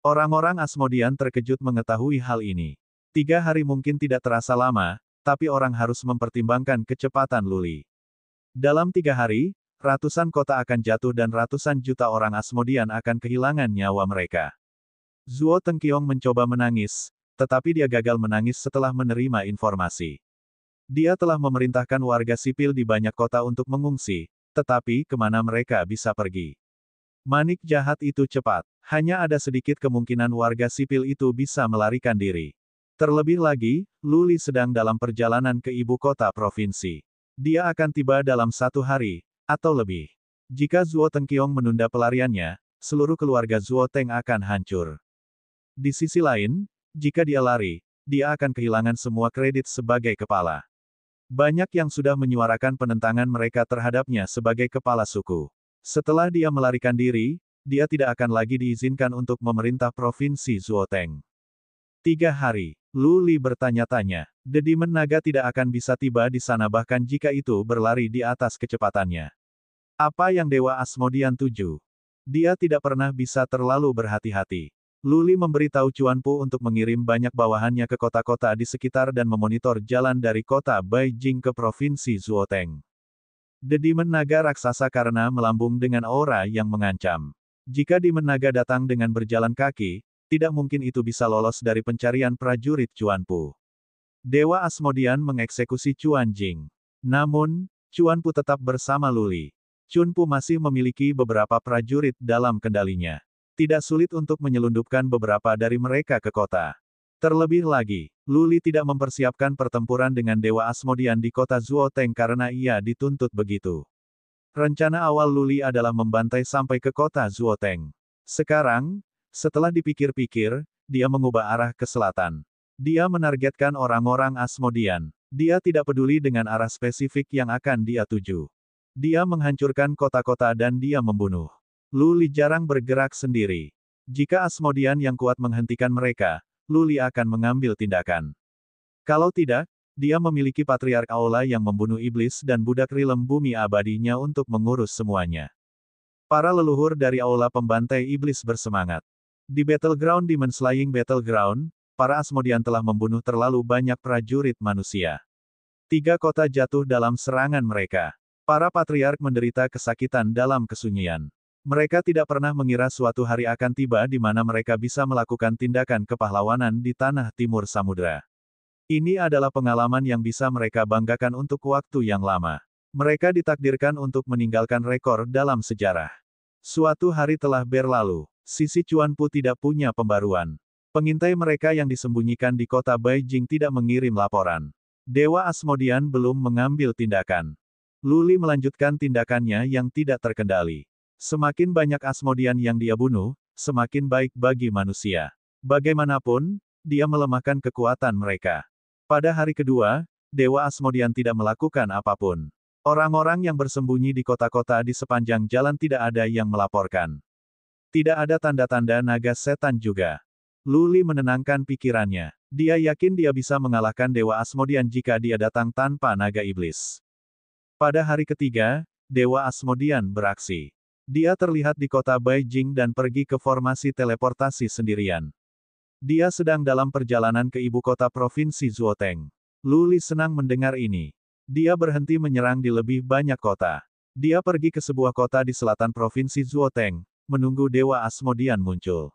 Orang-orang Asmodean terkejut mengetahui hal ini. 3 hari mungkin tidak terasa lama, tapi orang harus mempertimbangkan kecepatan Lu Li. Dalam 3 hari, ratusan kota akan jatuh dan ratusan juta orang Asmodean akan kehilangan nyawa mereka. Zuo Tengqiong mencoba menangis, tetapi dia gagal menangis setelah menerima informasi. Dia telah memerintahkan warga sipil di banyak kota untuk mengungsi, tetapi kemana mereka bisa pergi? Manik jahat itu cepat. Hanya ada sedikit kemungkinan warga sipil itu bisa melarikan diri. Terlebih lagi, Lu Li sedang dalam perjalanan ke ibu kota provinsi. Dia akan tiba dalam 1 hari, atau lebih. Jika Zuo Tengqiong menunda pelariannya, seluruh keluarga Zuoteng akan hancur. Di sisi lain, jika dia lari, dia akan kehilangan semua kredit sebagai kepala. Banyak yang sudah menyuarakan penentangan mereka terhadapnya sebagai kepala suku. Setelah dia melarikan diri, dia tidak akan lagi diizinkan untuk memerintah provinsi Zuoteng. 3 hari. Lu Li bertanya-tanya. The Demon Naga tidak akan bisa tiba di sana bahkan jika itu berlari di atas kecepatannya. Apa yang Dewa Asmodean tuju? Dia tidak pernah bisa terlalu berhati-hati. Lu Li memberitahu Chuan Pu untuk mengirim banyak bawahannya ke kota-kota di sekitar dan memonitor jalan dari kota Beijing ke provinsi Zuoteng. The Demon Naga raksasa karena melambung dengan aura yang mengancam. Jika Demon Naga datang dengan berjalan kaki, tidak mungkin itu bisa lolos dari pencarian prajurit Chuan Pu. Dewa Asmodean mengeksekusi Chuan Jing. Namun, Chuan Pu tetap bersama Lu Li. Chuan Pu masih memiliki beberapa prajurit dalam kendalinya. Tidak sulit untuk menyelundupkan beberapa dari mereka ke kota. Terlebih lagi, Lu Li tidak mempersiapkan pertempuran dengan Dewa Asmodean di kota Zuoteng karena ia dituntut begitu. Rencana awal Lu Li adalah membantai sampai ke kota Zuoteng. Sekarang, setelah dipikir-pikir, dia mengubah arah ke selatan. Dia menargetkan orang-orang Asmodean. Dia tidak peduli dengan arah spesifik yang akan dia tuju. Dia menghancurkan kota-kota dan dia membunuh. Lu Li jarang bergerak sendiri. Jika Asmodean yang kuat menghentikan mereka, Lu Li akan mengambil tindakan. Kalau tidak, dia memiliki Patriark Aula yang membunuh iblis dan budak Rilem Bumi Abadinya untuk mengurus semuanya. Para leluhur dari Aula Pembantai Iblis bersemangat. Di Battleground Demon Slaying Battleground, para Asmodean telah membunuh terlalu banyak prajurit manusia. 3 kota jatuh dalam serangan mereka. Para patriark menderita kesakitan dalam kesunyian. Mereka tidak pernah mengira suatu hari akan tiba di mana mereka bisa melakukan tindakan kepahlawanan di tanah timur samudera. Ini adalah pengalaman yang bisa mereka banggakan untuk waktu yang lama. Mereka ditakdirkan untuk meninggalkan rekor dalam sejarah. Suatu hari telah berlalu. Sisi Chuan Pu tidak punya pembaruan. Pengintai mereka yang disembunyikan di kota Beijing tidak mengirim laporan. Dewa Asmodean belum mengambil tindakan. Luli melanjutkan tindakannya yang tidak terkendali. Semakin banyak Asmodean yang dia bunuh, semakin baik bagi manusia. Bagaimanapun, dia melemahkan kekuatan mereka. Pada hari kedua, Dewa Asmodean tidak melakukan apapun. Orang-orang yang bersembunyi di kota-kota di sepanjang jalan tidak ada yang melaporkan. Tidak ada tanda-tanda naga setan juga. Luli menenangkan pikirannya. Dia yakin dia bisa mengalahkan Dewa Asmodean jika dia datang tanpa naga iblis. Pada hari ketiga, Dewa Asmodean beraksi. Dia terlihat di kota Beijing dan pergi ke formasi teleportasi sendirian. Dia sedang dalam perjalanan ke ibu kota provinsi Zuoteng. Luli senang mendengar ini. Dia berhenti menyerang di lebih banyak kota. Dia pergi ke sebuah kota di selatan provinsi Zuoteng, menunggu Dewa Asmodean muncul.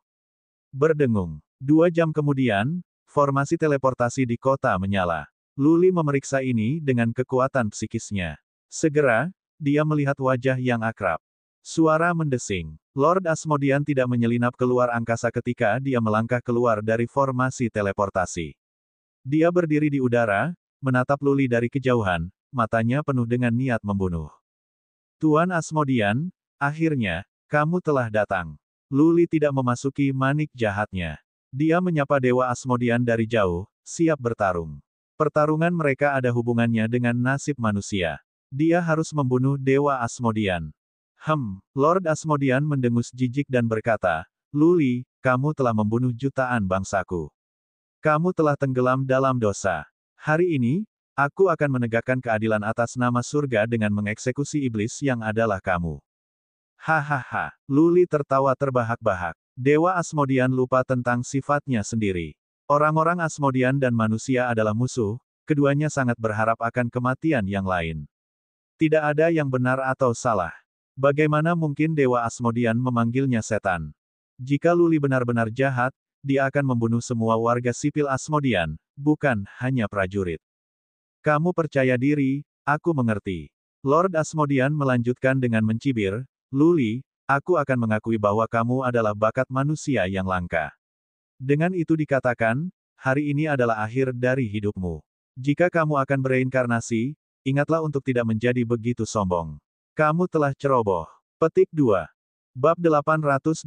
Berdengung. 2 jam kemudian, formasi teleportasi di kota menyala. Luli memeriksa ini dengan kekuatan psikisnya. Segera, dia melihat wajah yang akrab. Suara mendesing. Lord Asmodean tidak menyelinap keluar angkasa ketika dia melangkah keluar dari formasi teleportasi. Dia berdiri di udara, menatap Luli dari kejauhan, matanya penuh dengan niat membunuh. Tuan Asmodean, akhirnya, kamu telah datang. Luli tidak memasuki manik jahatnya. Dia menyapa Dewa Asmodean dari jauh, siap bertarung. Pertarungan mereka ada hubungannya dengan nasib manusia. Dia harus membunuh Dewa Asmodean. Lord Asmodean mendengus jijik dan berkata, Luli, kamu telah membunuh jutaan bangsaku. Kamu telah tenggelam dalam dosa. Hari ini, aku akan menegakkan keadilan atas nama surga dengan mengeksekusi iblis yang adalah kamu. Hahaha. Luli tertawa terbahak-bahak. Dewa Asmodean lupa tentang sifatnya sendiri. Orang-orang Asmodean dan manusia adalah musuh, keduanya sangat berharap akan kematian yang lain. Tidak ada yang benar atau salah. Bagaimana mungkin Dewa Asmodean memanggilnya setan? Jika Luli benar-benar jahat, dia akan membunuh semua warga sipil Asmodean, bukan hanya prajurit. Kamu percaya diri, aku mengerti. Lord Asmodean melanjutkan dengan mencibir, Luli, aku akan mengakui bahwa kamu adalah bakat manusia yang langka. Dengan itu dikatakan, hari ini adalah akhir dari hidupmu. Jika kamu akan bereinkarnasi, ingatlah untuk tidak menjadi begitu sombong. Kamu telah ceroboh. Petik 2. Bab 886.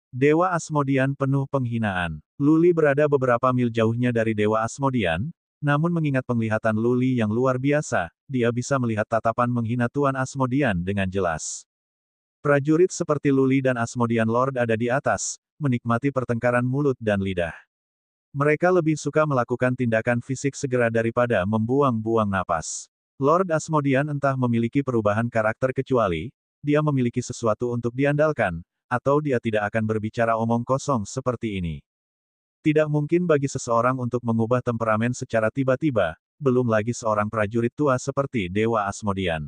Dewa Asmodean penuh penghinaan. Luli berada beberapa mil jauhnya dari Dewa Asmodean, namun mengingat penglihatan Luli yang luar biasa, dia bisa melihat tatapan menghina Tuan Asmodean dengan jelas. Prajurit seperti Luli dan Asmodean Lord ada di atas, menikmati pertengkaran mulut dan lidah. Mereka lebih suka melakukan tindakan fisik segera daripada membuang-buang napas. Lord Asmodean entah memiliki perubahan karakter kecuali, dia memiliki sesuatu untuk diandalkan, atau dia tidak akan berbicara omong kosong seperti ini. Tidak mungkin bagi seseorang untuk mengubah temperamen secara tiba-tiba, belum lagi seorang prajurit tua seperti Dewa Asmodean.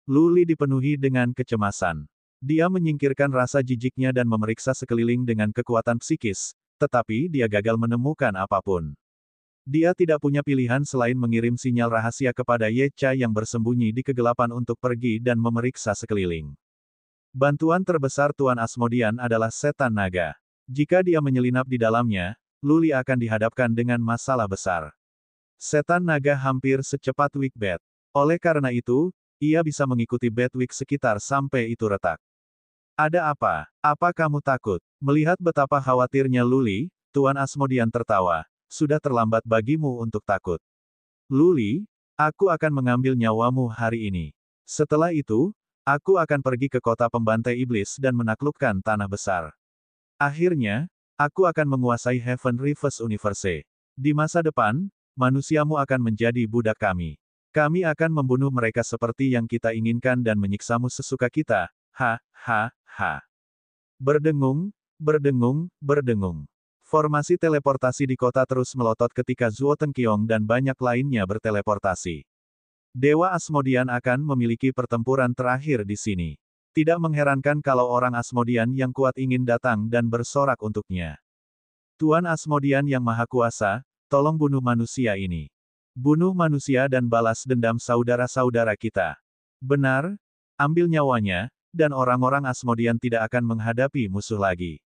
Luli dipenuhi dengan kecemasan. Dia menyingkirkan rasa jijiknya dan memeriksa sekeliling dengan kekuatan psikis, tetapi dia gagal menemukan apapun. Dia tidak punya pilihan selain mengirim sinyal rahasia kepada Ye Cha yang bersembunyi di kegelapan untuk pergi dan memeriksa sekeliling. Bantuan terbesar Tuan Asmodean adalah setan naga. Jika dia menyelinap di dalamnya, Luli akan dihadapkan dengan masalah besar. Setan naga hampir secepat Wigbat. Oleh karena itu, ia bisa mengikuti Bedwig sekitar sampai itu retak. Ada apa? Apa kamu takut? Melihat betapa khawatirnya Luli, Tuan Asmodean tertawa. Sudah terlambat bagimu untuk takut. Luli, aku akan mengambil nyawamu hari ini. Setelah itu, aku akan pergi ke kota pembantai iblis dan menaklukkan tanah besar. Akhirnya, aku akan menguasai Heaven Reverse Universe. Di masa depan, manusiamu akan menjadi budak kami. Kami akan membunuh mereka seperti yang kita inginkan dan menyiksamu sesuka kita. Berdengung, berdengung, berdengung. Formasi teleportasi di kota terus melotot ketika Zuo Tengqiong dan banyak lainnya berteleportasi. Dewa Asmodean akan memiliki pertempuran terakhir di sini. Tidak mengherankan kalau orang Asmodean yang kuat ingin datang dan bersorak untuknya. Tuan Asmodean yang Maha Kuasa, tolong bunuh manusia ini. Bunuh manusia dan balas dendam saudara-saudara kita. Benar, ambil nyawanya, dan orang-orang Asmodean tidak akan menghadapi musuh lagi.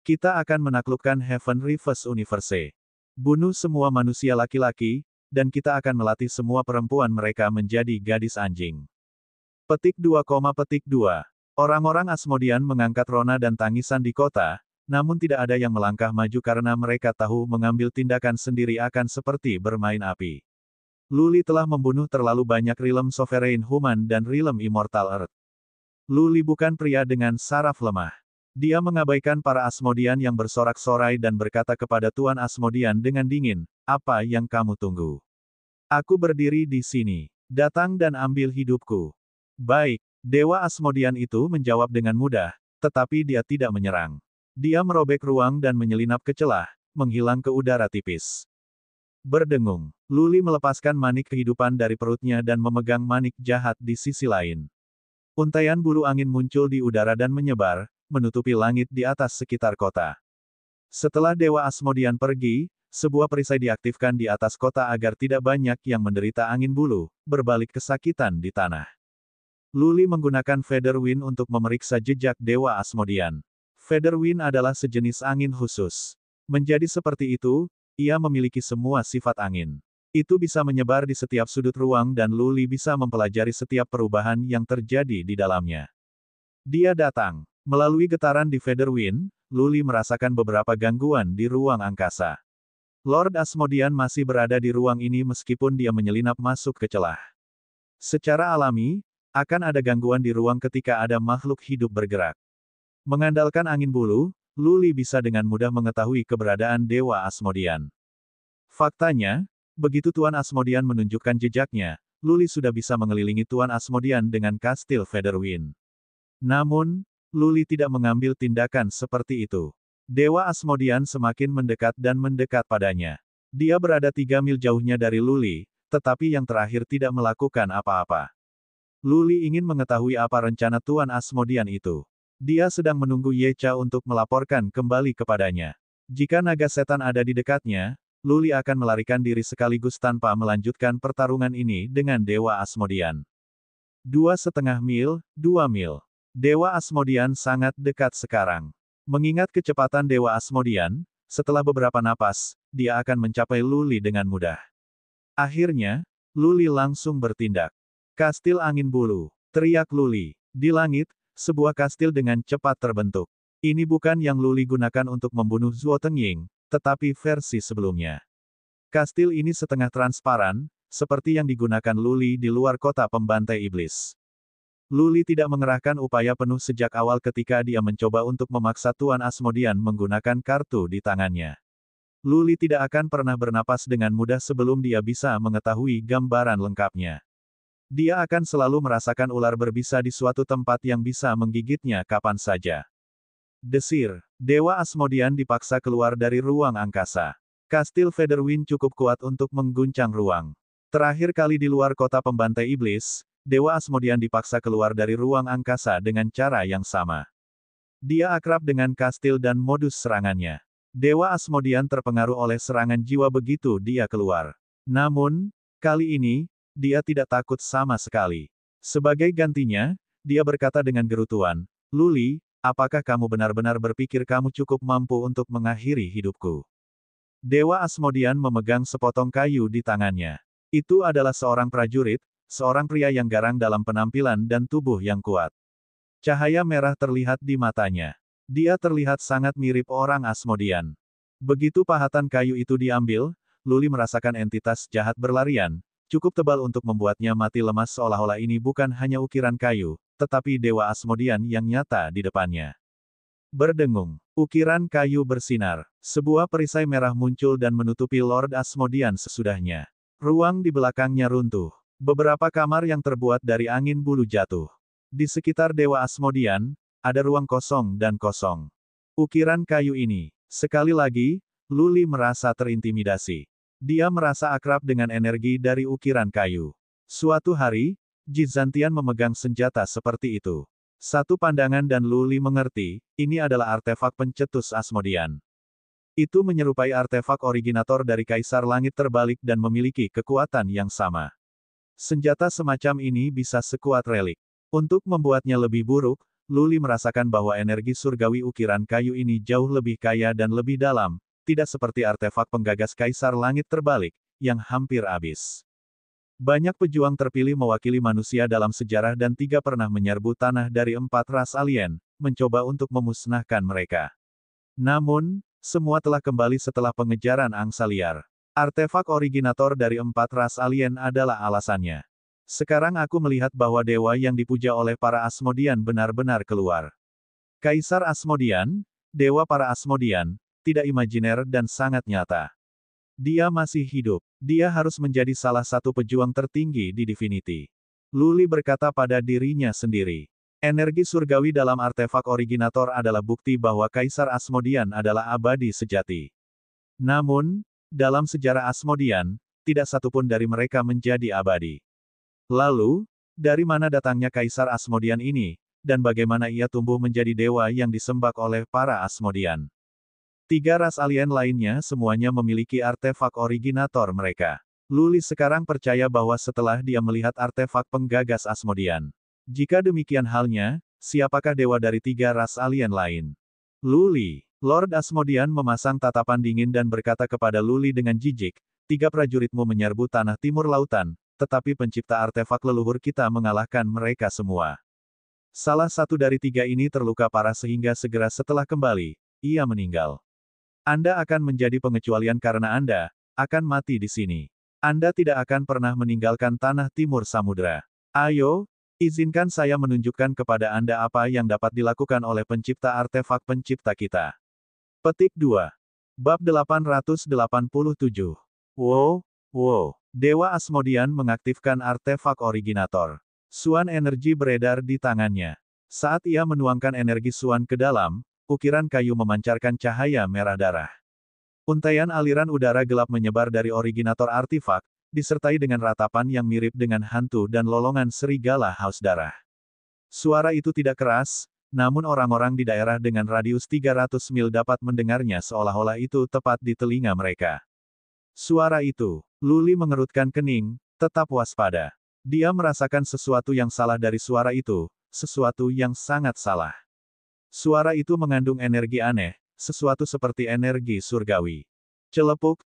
Kita akan menaklukkan Heaven Reverse Universe. Bunuh semua manusia laki-laki, dan kita akan melatih semua perempuan mereka menjadi gadis anjing. Petik 2, petik 2. Orang-orang Asmodean mengangkat rona dan tangisan di kota, namun tidak ada yang melangkah maju karena mereka tahu mengambil tindakan sendiri akan seperti bermain api. Luli telah membunuh terlalu banyak Realm Sovereign Human dan Realm Immortal Earth. Luli bukan pria dengan saraf lemah. Dia mengabaikan para Asmodean yang bersorak-sorai dan berkata kepada Tuan Asmodean dengan dingin, "Apa yang kamu tunggu? Aku berdiri di sini. Datang dan ambil hidupku." Baik, Dewa Asmodean itu menjawab dengan mudah, tetapi dia tidak menyerang. Dia merobek ruang dan menyelinap ke celah, menghilang ke udara tipis. Berdengung, Luli melepaskan manik kehidupan dari perutnya dan memegang manik jahat di sisi lain. Untaian bulu angin muncul di udara dan menyebar, menutupi langit di atas sekitar kota. Setelah Dewa Asmodean pergi, sebuah perisai diaktifkan di atas kota agar tidak banyak yang menderita angin bulu, berbalik kesakitan di tanah. Luli menggunakan Feather Wind untuk memeriksa jejak Dewa Asmodean. Feather Wind adalah sejenis angin khusus. Menjadi seperti itu, ia memiliki semua sifat angin. Itu bisa menyebar di setiap sudut ruang dan Luli bisa mempelajari setiap perubahan yang terjadi di dalamnya. Dia datang. Melalui getaran di Feather Wind, Luli merasakan beberapa gangguan di ruang angkasa. Lord Asmodean masih berada di ruang ini meskipun dia menyelinap masuk ke celah. Secara alami, akan ada gangguan di ruang ketika ada makhluk hidup bergerak. Mengandalkan angin bulu, Luli bisa dengan mudah mengetahui keberadaan Dewa Asmodean. Faktanya, begitu Tuan Asmodean menunjukkan jejaknya, Luli sudah bisa mengelilingi Tuan Asmodean dengan kastil Feather Wind. Namun, Luli tidak mengambil tindakan seperti itu. Dewa Asmodean semakin mendekat dan mendekat padanya. Dia berada 3 mil jauhnya dari Luli, tetapi yang terakhir tidak melakukan apa-apa. Luli ingin mengetahui apa rencana Tuan Asmodean itu. Dia sedang menunggu Yecha untuk melaporkan kembali kepadanya. Jika naga setan ada di dekatnya, Luli akan melarikan diri sekaligus tanpa melanjutkan pertarungan ini dengan Dewa Asmodean. 2,5 mil, 2 mil. Dewa Asmodean sangat dekat sekarang. Mengingat kecepatan Dewa Asmodean, setelah beberapa napas, dia akan mencapai Luli dengan mudah. Akhirnya, Luli langsung bertindak. Kastil angin bulu, teriak Luli. Di langit, sebuah kastil dengan cepat terbentuk. Ini bukan yang Luli gunakan untuk membunuh Zuo Tengying, tetapi versi sebelumnya. Kastil ini setengah transparan, seperti yang digunakan Luli di luar kota pembantai iblis. Luli tidak mengerahkan upaya penuh sejak awal ketika dia mencoba untuk memaksa Tuan Asmodean menggunakan kartu di tangannya. Luli tidak akan pernah bernapas dengan mudah sebelum dia bisa mengetahui gambaran lengkapnya. Dia akan selalu merasakan ular berbisa di suatu tempat yang bisa menggigitnya kapan saja. Desir, Dewa Asmodean dipaksa keluar dari ruang angkasa. Kastil Feather Wind cukup kuat untuk mengguncang ruang. Terakhir kali di luar kota pembantai iblis, Dewa Asmodean dipaksa keluar dari ruang angkasa dengan cara yang sama. Dia akrab dengan kastil dan modus serangannya. Dewa Asmodean terpengaruh oleh serangan jiwa begitu dia keluar. Namun, kali ini, dia tidak takut sama sekali. Sebagai gantinya, dia berkata dengan gerutuan, "Luli, apakah kamu benar-benar berpikir kamu cukup mampu untuk mengakhiri hidupku?" Dewa Asmodean memegang sepotong kayu di tangannya. Itu adalah seorang prajurit, seorang pria yang garang dalam penampilan dan tubuh yang kuat. Cahaya merah terlihat di matanya. Dia terlihat sangat mirip orang Asmodean. Begitu pahatan kayu itu diambil, Luli merasakan entitas jahat berlarian, cukup tebal untuk membuatnya mati lemas seolah-olah ini bukan hanya ukiran kayu, tetapi Dewa Asmodean yang nyata di depannya. Berdengung, ukiran kayu bersinar. Sebuah perisai merah muncul dan menutupi Lord Asmodean sesudahnya. Ruang di belakangnya runtuh. Beberapa kamar yang terbuat dari angin bulu jatuh. Di sekitar Dewa Asmodean, ada ruang kosong dan kosong. Ukiran kayu ini. Sekali lagi, Luli merasa terintimidasi. Dia merasa akrab dengan energi dari ukiran kayu. Suatu hari, Jizantian memegang senjata seperti itu. Satu pandangan dan Luli mengerti, ini adalah artefak pencetus Asmodean. Itu menyerupai artefak originator dari Kaisar Langit Terbalik dan memiliki kekuatan yang sama. Senjata semacam ini bisa sekuat relik. Untuk membuatnya lebih buruk, Luli merasakan bahwa energi surgawi ukiran kayu ini jauh lebih kaya dan lebih dalam, tidak seperti artefak penggagas Kaisar Langit Terbalik, yang hampir habis. Banyak pejuang terpilih mewakili manusia dalam sejarah dan 3 pernah menyerbu tanah dari 4 ras alien, mencoba untuk memusnahkan mereka. Namun, semua telah kembali setelah pengejaran angsa liar. Artefak originator dari 4 ras alien adalah alasannya. Sekarang aku melihat bahwa dewa yang dipuja oleh para Asmodean benar-benar keluar. Kaisar Asmodean, dewa para Asmodean, tidak imajiner dan sangat nyata. Dia masih hidup. Dia harus menjadi salah satu pejuang tertinggi di Divinity. Luli berkata pada dirinya sendiri. Energi surgawi dalam artefak originator adalah bukti bahwa Kaisar Asmodean adalah abadi sejati. Namun, dalam sejarah Asmodean, tidak satupun dari mereka menjadi abadi. Lalu, dari mana datangnya Kaisar Asmodean ini, dan bagaimana ia tumbuh menjadi dewa yang disembah oleh para Asmodean? 3 ras alien lainnya semuanya memiliki artefak originator mereka. Luli sekarang percaya bahwa setelah dia melihat artefak penggagas Asmodean. Jika demikian halnya, siapakah dewa dari 3 ras alien lain? Luli. Lord Asmodean memasang tatapan dingin dan berkata kepada Luli dengan jijik, 3 prajuritmu menyerbu tanah timur lautan, tetapi pencipta artefak leluhur kita mengalahkan mereka semua. Salah satu dari 3 ini terluka parah sehingga segera setelah kembali, ia meninggal. Anda akan menjadi pengecualian karena Anda akan mati di sini. Anda tidak akan pernah meninggalkan tanah timur samudera. Ayo, izinkan saya menunjukkan kepada Anda apa yang dapat dilakukan oleh pencipta artefak pencipta kita. Petik 2. Bab 887. Wow. Dewa Asmodean mengaktifkan artefak originator. Suan energi beredar di tangannya. Saat ia menuangkan energi suan ke dalam, ukiran kayu memancarkan cahaya merah darah. Untaian aliran udara gelap menyebar dari originator artefak, disertai dengan ratapan yang mirip dengan hantu dan lolongan serigala haus darah. Suara itu tidak keras, namun orang-orang di daerah dengan radius 300 mil dapat mendengarnya seolah-olah itu tepat di telinga mereka. Suara itu, Luli mengerutkan kening, tetap waspada. Dia merasakan sesuatu yang salah dari suara itu, sesuatu yang sangat salah. Suara itu mengandung energi aneh, sesuatu seperti energi surgawi. Celepuk.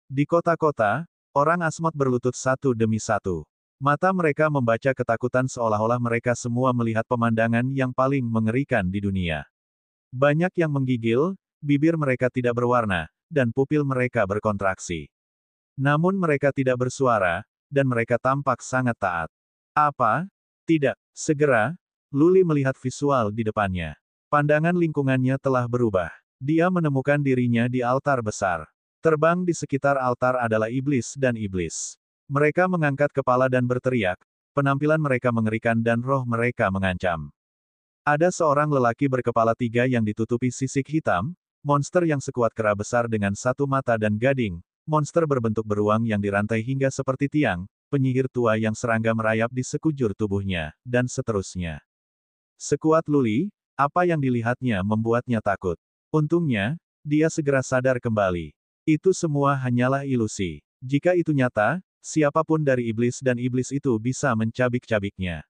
Di kota-kota, orang Asmod berlutut satu demi satu. Mata mereka membaca ketakutan seolah-olah mereka semua melihat pemandangan yang paling mengerikan di dunia. Banyak yang menggigil, bibir mereka tidak berwarna, dan pupil mereka berkontraksi. Namun mereka tidak bersuara, dan mereka tampak sangat taat. Apa? Tidak. Segera, Luli melihat visual di depannya. Pandangan lingkungannya telah berubah. Dia menemukan dirinya di altar besar. Terbang di sekitar altar adalah iblis dan iblis. Mereka mengangkat kepala dan berteriak. Penampilan mereka mengerikan dan roh mereka mengancam. Ada seorang lelaki berkepala 3 yang ditutupi sisik hitam, monster yang sekuat kera besar dengan 1 mata dan gading, monster berbentuk beruang yang dirantai hingga seperti tiang, penyihir tua yang serangga merayap di sekujur tubuhnya, dan seterusnya. Sekuat Luli, apa yang dilihatnya membuatnya takut. Untungnya, dia segera sadar kembali. Itu semua hanyalah ilusi. Jika itu nyata, siapapun dari iblis dan iblis itu bisa mencabik-cabiknya.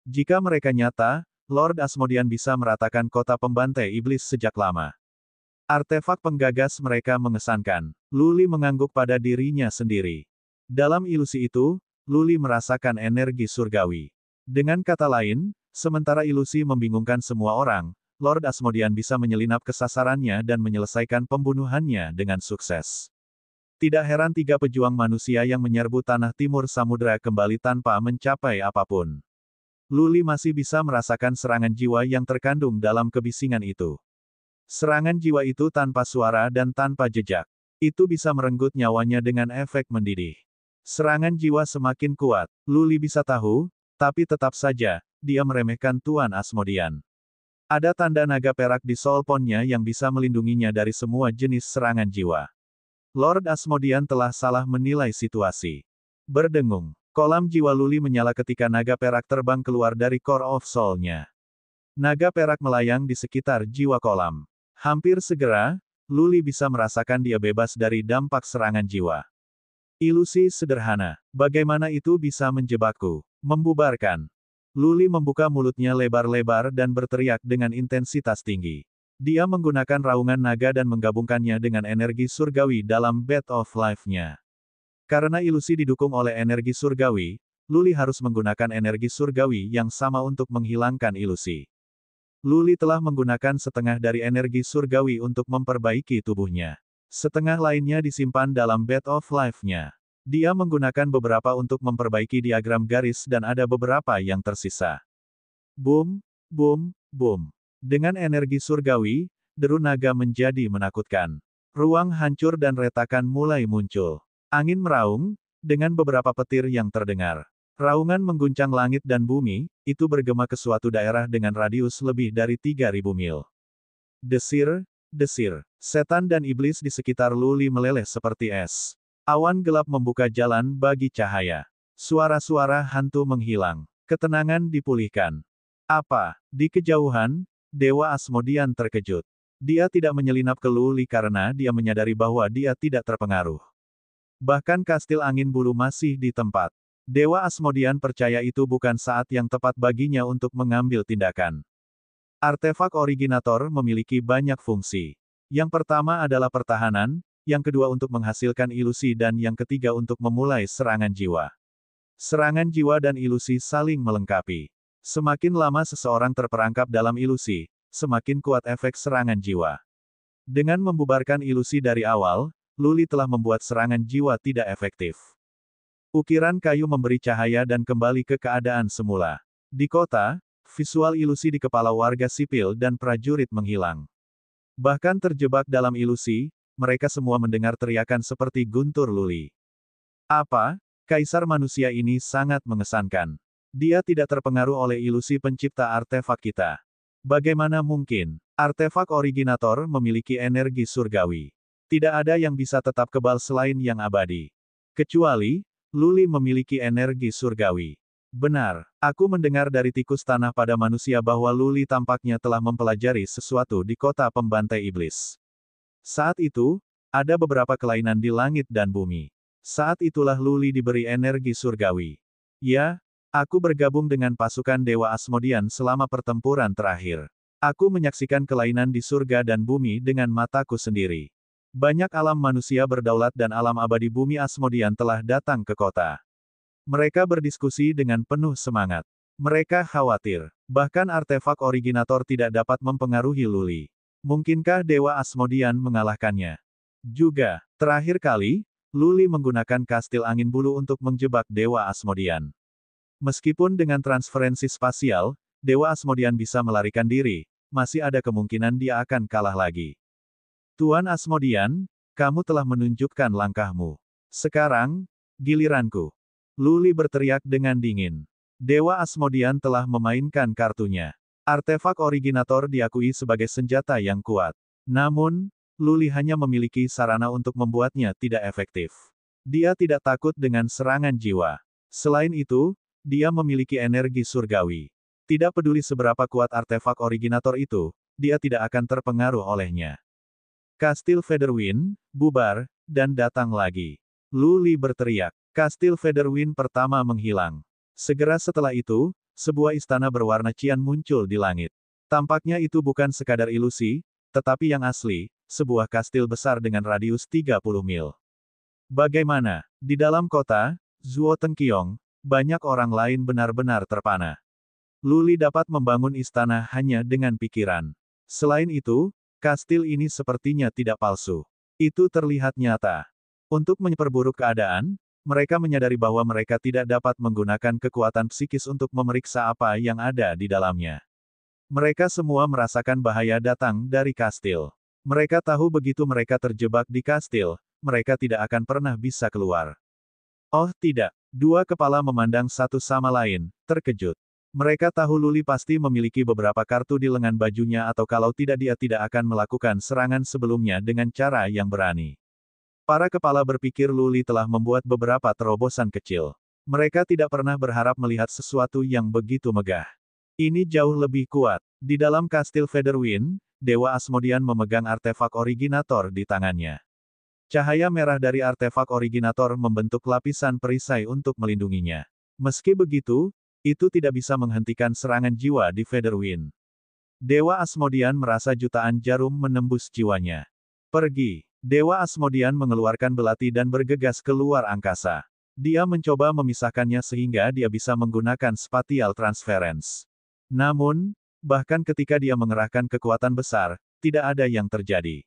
Jika mereka nyata, Lord Asmodean bisa meratakan kota pembantai iblis sejak lama. Artefak penggagas mereka mengesankan. Luli mengangguk pada dirinya sendiri. Dalam ilusi itu, Luli merasakan energi surgawi. Dengan kata lain, sementara ilusi membingungkan semua orang, Lord Asmodean bisa menyelinap ke sasarannya dan menyelesaikan pembunuhannya dengan sukses. Tidak heran 3 pejuang manusia yang menyerbu tanah timur samudera kembali tanpa mencapai apapun. Luli masih bisa merasakan serangan jiwa yang terkandung dalam kebisingan itu. Serangan jiwa itu tanpa suara dan tanpa jejak. Itu bisa merenggut nyawanya dengan efek mendidih. Serangan jiwa semakin kuat. Luli bisa tahu, tapi tetap saja, dia meremehkan Tuan Asmodean. Ada tanda naga perak di solponnya yang bisa melindunginya dari semua jenis serangan jiwa. Lord Asmodean telah salah menilai situasi. Berdengung. Kolam jiwa Luli menyala ketika naga perak terbang keluar dari Core of Soul-nya. Naga perak melayang di sekitar jiwa kolam. Hampir segera, Luli bisa merasakan dia bebas dari dampak serangan jiwa. Ilusi sederhana. Bagaimana itu bisa menjebakku? Membubarkan. Luli membuka mulutnya lebar-lebar dan berteriak dengan intensitas tinggi. Dia menggunakan raungan naga dan menggabungkannya dengan energi surgawi dalam Bed of Life-nya. Karena ilusi didukung oleh energi surgawi, Luli harus menggunakan energi surgawi yang sama untuk menghilangkan ilusi. Luli telah menggunakan setengah dari energi surgawi untuk memperbaiki tubuhnya. Setengah lainnya disimpan dalam Bed of Life-nya. Dia menggunakan beberapa untuk memperbaiki diagram garis dan ada beberapa yang tersisa. Boom, boom, boom. Dengan energi surgawi, deru naga menjadi menakutkan. Ruang hancur dan retakan mulai muncul. Angin meraung, dengan beberapa petir yang terdengar. Raungan mengguncang langit dan bumi, itu bergema ke suatu daerah dengan radius lebih dari 3.000 mil. Desir, desir. Setan dan iblis di sekitar Luli meleleh seperti es. Awan gelap membuka jalan bagi cahaya. Suara-suara hantu menghilang. Ketenangan dipulihkan. Apa? Di kejauhan, Dewa Asmodian terkejut. Dia tidak menyelinap ke Luli karena dia menyadari bahwa dia tidak terpengaruh. Bahkan kastil angin bulu masih di tempat. Dewa Asmodian percaya itu bukan saat yang tepat baginya untuk mengambil tindakan. Artefak originator memiliki banyak fungsi. Yang pertama adalah pertahanan, yang kedua untuk menghasilkan ilusi dan yang ketiga untuk memulai serangan jiwa. Serangan jiwa dan ilusi saling melengkapi. Semakin lama seseorang terperangkap dalam ilusi, semakin kuat efek serangan jiwa. Dengan membubarkan ilusi dari awal, Luli telah membuat serangan jiwa tidak efektif. Ukiran kayu memberi cahaya dan kembali ke keadaan semula. Di kota, visual ilusi di kepala warga sipil dan prajurit menghilang. Bahkan terjebak dalam ilusi, mereka semua mendengar teriakan seperti guntur Luli. Apa? Kaisar manusia ini sangat mengesankan. Dia tidak terpengaruh oleh ilusi pencipta artefak kita. Bagaimana mungkin? Artefak originator memiliki energi surgawi. Tidak ada yang bisa tetap kebal selain yang abadi. Kecuali, Luli memiliki energi surgawi. Benar, aku mendengar dari tikus tanah pada manusia bahwa Luli tampaknya telah mempelajari sesuatu di kota pembantai iblis. Saat itu, ada beberapa kelainan di langit dan bumi. Saat itulah Luli diberi energi surgawi. Ya, aku bergabung dengan pasukan Dewa Asmodian selama pertempuran terakhir. Aku menyaksikan kelainan di surga dan bumi dengan mataku sendiri. Banyak alam manusia berdaulat dan alam abadi bumi Asmodian telah datang ke kota. Mereka berdiskusi dengan penuh semangat. Mereka khawatir. Bahkan artefak originator tidak dapat mempengaruhi Luli. Mungkinkah Dewa Asmodian mengalahkannya? Juga, terakhir kali, Luli menggunakan kastil angin bulu untuk menjebak Dewa Asmodian. Meskipun dengan transferensi spasial, Dewa Asmodian bisa melarikan diri, masih ada kemungkinan dia akan kalah lagi. Tuan Asmodian, kamu telah menunjukkan langkahmu. Sekarang, giliranku. Luli berteriak dengan dingin. Dewa Asmodian telah memainkan kartunya. Artefak originator diakui sebagai senjata yang kuat. Namun, Luli hanya memiliki sarana untuk membuatnya tidak efektif. Dia tidak takut dengan serangan jiwa. Selain itu, dia memiliki energi surgawi. Tidak peduli seberapa kuat artefak originator itu, dia tidak akan terpengaruh olehnya. Kastil Featherwind, bubar, dan datang lagi. Luli berteriak. Kastil Featherwind pertama menghilang. Segera setelah itu, sebuah istana berwarna cian muncul di langit. Tampaknya itu bukan sekadar ilusi, tetapi yang asli, sebuah kastil besar dengan radius 30 mil. Bagaimana? Di dalam kota, Zuo Tengqiong, banyak orang lain benar-benar terpana. Luli dapat membangun istana hanya dengan pikiran. Selain itu, kastil ini sepertinya tidak palsu. Itu terlihat nyata. Untuk memperburuk keadaan, mereka menyadari bahwa mereka tidak dapat menggunakan kekuatan psikis untuk memeriksa apa yang ada di dalamnya. Mereka semua merasakan bahaya datang dari kastil. Mereka tahu begitu mereka terjebak di kastil, mereka tidak akan pernah bisa keluar. Oh tidak, dua kepala memandang satu sama lain, terkejut. Mereka tahu Luli pasti memiliki beberapa kartu di lengan bajunya atau kalau tidak dia tidak akan melakukan serangan sebelumnya dengan cara yang berani. Para kepala berpikir Luli telah membuat beberapa terobosan kecil. Mereka tidak pernah berharap melihat sesuatu yang begitu megah. Ini jauh lebih kuat. Di dalam kastil Featherwind, Dewa Asmodian memegang artefak originator di tangannya. Cahaya merah dari artefak originator membentuk lapisan perisai untuk melindunginya. Meski begitu, itu tidak bisa menghentikan serangan jiwa di Featherwind. Dewa Asmodian merasa jutaan jarum menembus jiwanya. Pergi. Dewa Asmodean mengeluarkan belati dan bergegas keluar angkasa. Dia mencoba memisahkannya sehingga dia bisa menggunakan spatial transference. Namun, bahkan ketika dia mengerahkan kekuatan besar, tidak ada yang terjadi.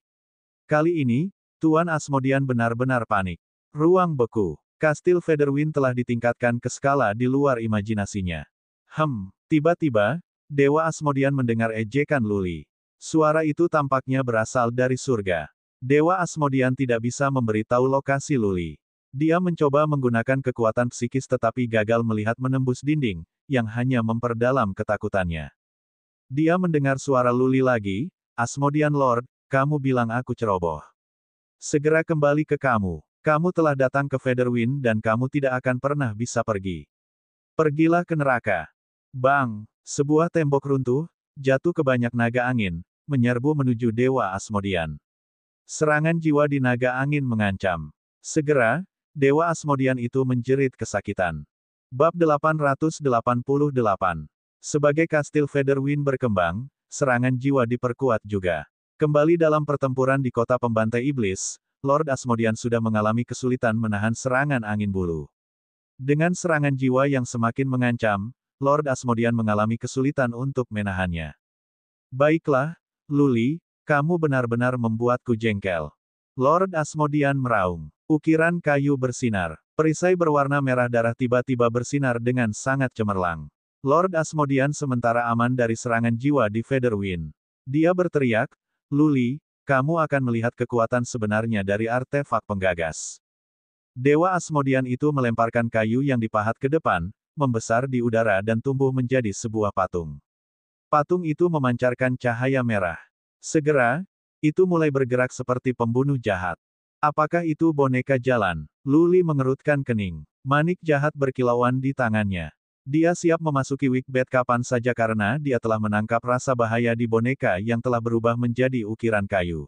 Kali ini, Tuan Asmodean benar-benar panik. Ruang beku. Kastil Featherwind telah ditingkatkan ke skala di luar imajinasinya. Tiba-tiba, Dewa Asmodean mendengar ejekan Luli. Suara itu tampaknya berasal dari surga. Dewa Asmodean tidak bisa memberitahu lokasi Luli. Dia mencoba menggunakan kekuatan psikis tetapi gagal melihat menembus dinding, yang hanya memperdalam ketakutannya. Dia mendengar suara Luli lagi, Asmodean Lord, kamu bilang aku ceroboh. Segera kembali ke kamu. Kamu telah datang ke Featherwind dan kamu tidak akan pernah bisa pergi. Pergilah ke neraka. Bang! Sebuah tembok runtuh, jatuh ke banyak naga angin, menyerbu menuju Dewa Asmodean. Serangan jiwa di naga angin mengancam. Segera, Dewa Asmodean itu menjerit kesakitan. Bab 888. Sebagai kastil Featherwind berkembang, serangan jiwa diperkuat juga. Kembali dalam pertempuran di kota pembantai iblis, Lord Asmodean sudah mengalami kesulitan menahan serangan angin bulu. Dengan serangan jiwa yang semakin mengancam, Lord Asmodean mengalami kesulitan untuk menahannya. Baiklah, Luli, kamu benar-benar membuatku jengkel. Lord Asmodean meraung. Ukiran kayu bersinar. Perisai berwarna merah darah tiba-tiba bersinar dengan sangat cemerlang. Lord Asmodean sementara aman dari serangan jiwa di Featherwind. Dia berteriak, Luli, kamu akan melihat kekuatan sebenarnya dari artefak penggagas. Dewa Asmodean itu melemparkan kayu yang dipahat ke depan, membesar di udara dan tumbuh menjadi sebuah patung. Patung itu memancarkan cahaya merah. Segera, itu mulai bergerak seperti pembunuh jahat. Apakah itu boneka jalan? Luli mengerutkan kening. Manik jahat berkilauan di tangannya. Dia siap memasuki Wickbed kapan saja karena dia telah menangkap rasa bahaya di boneka yang telah berubah menjadi ukiran kayu.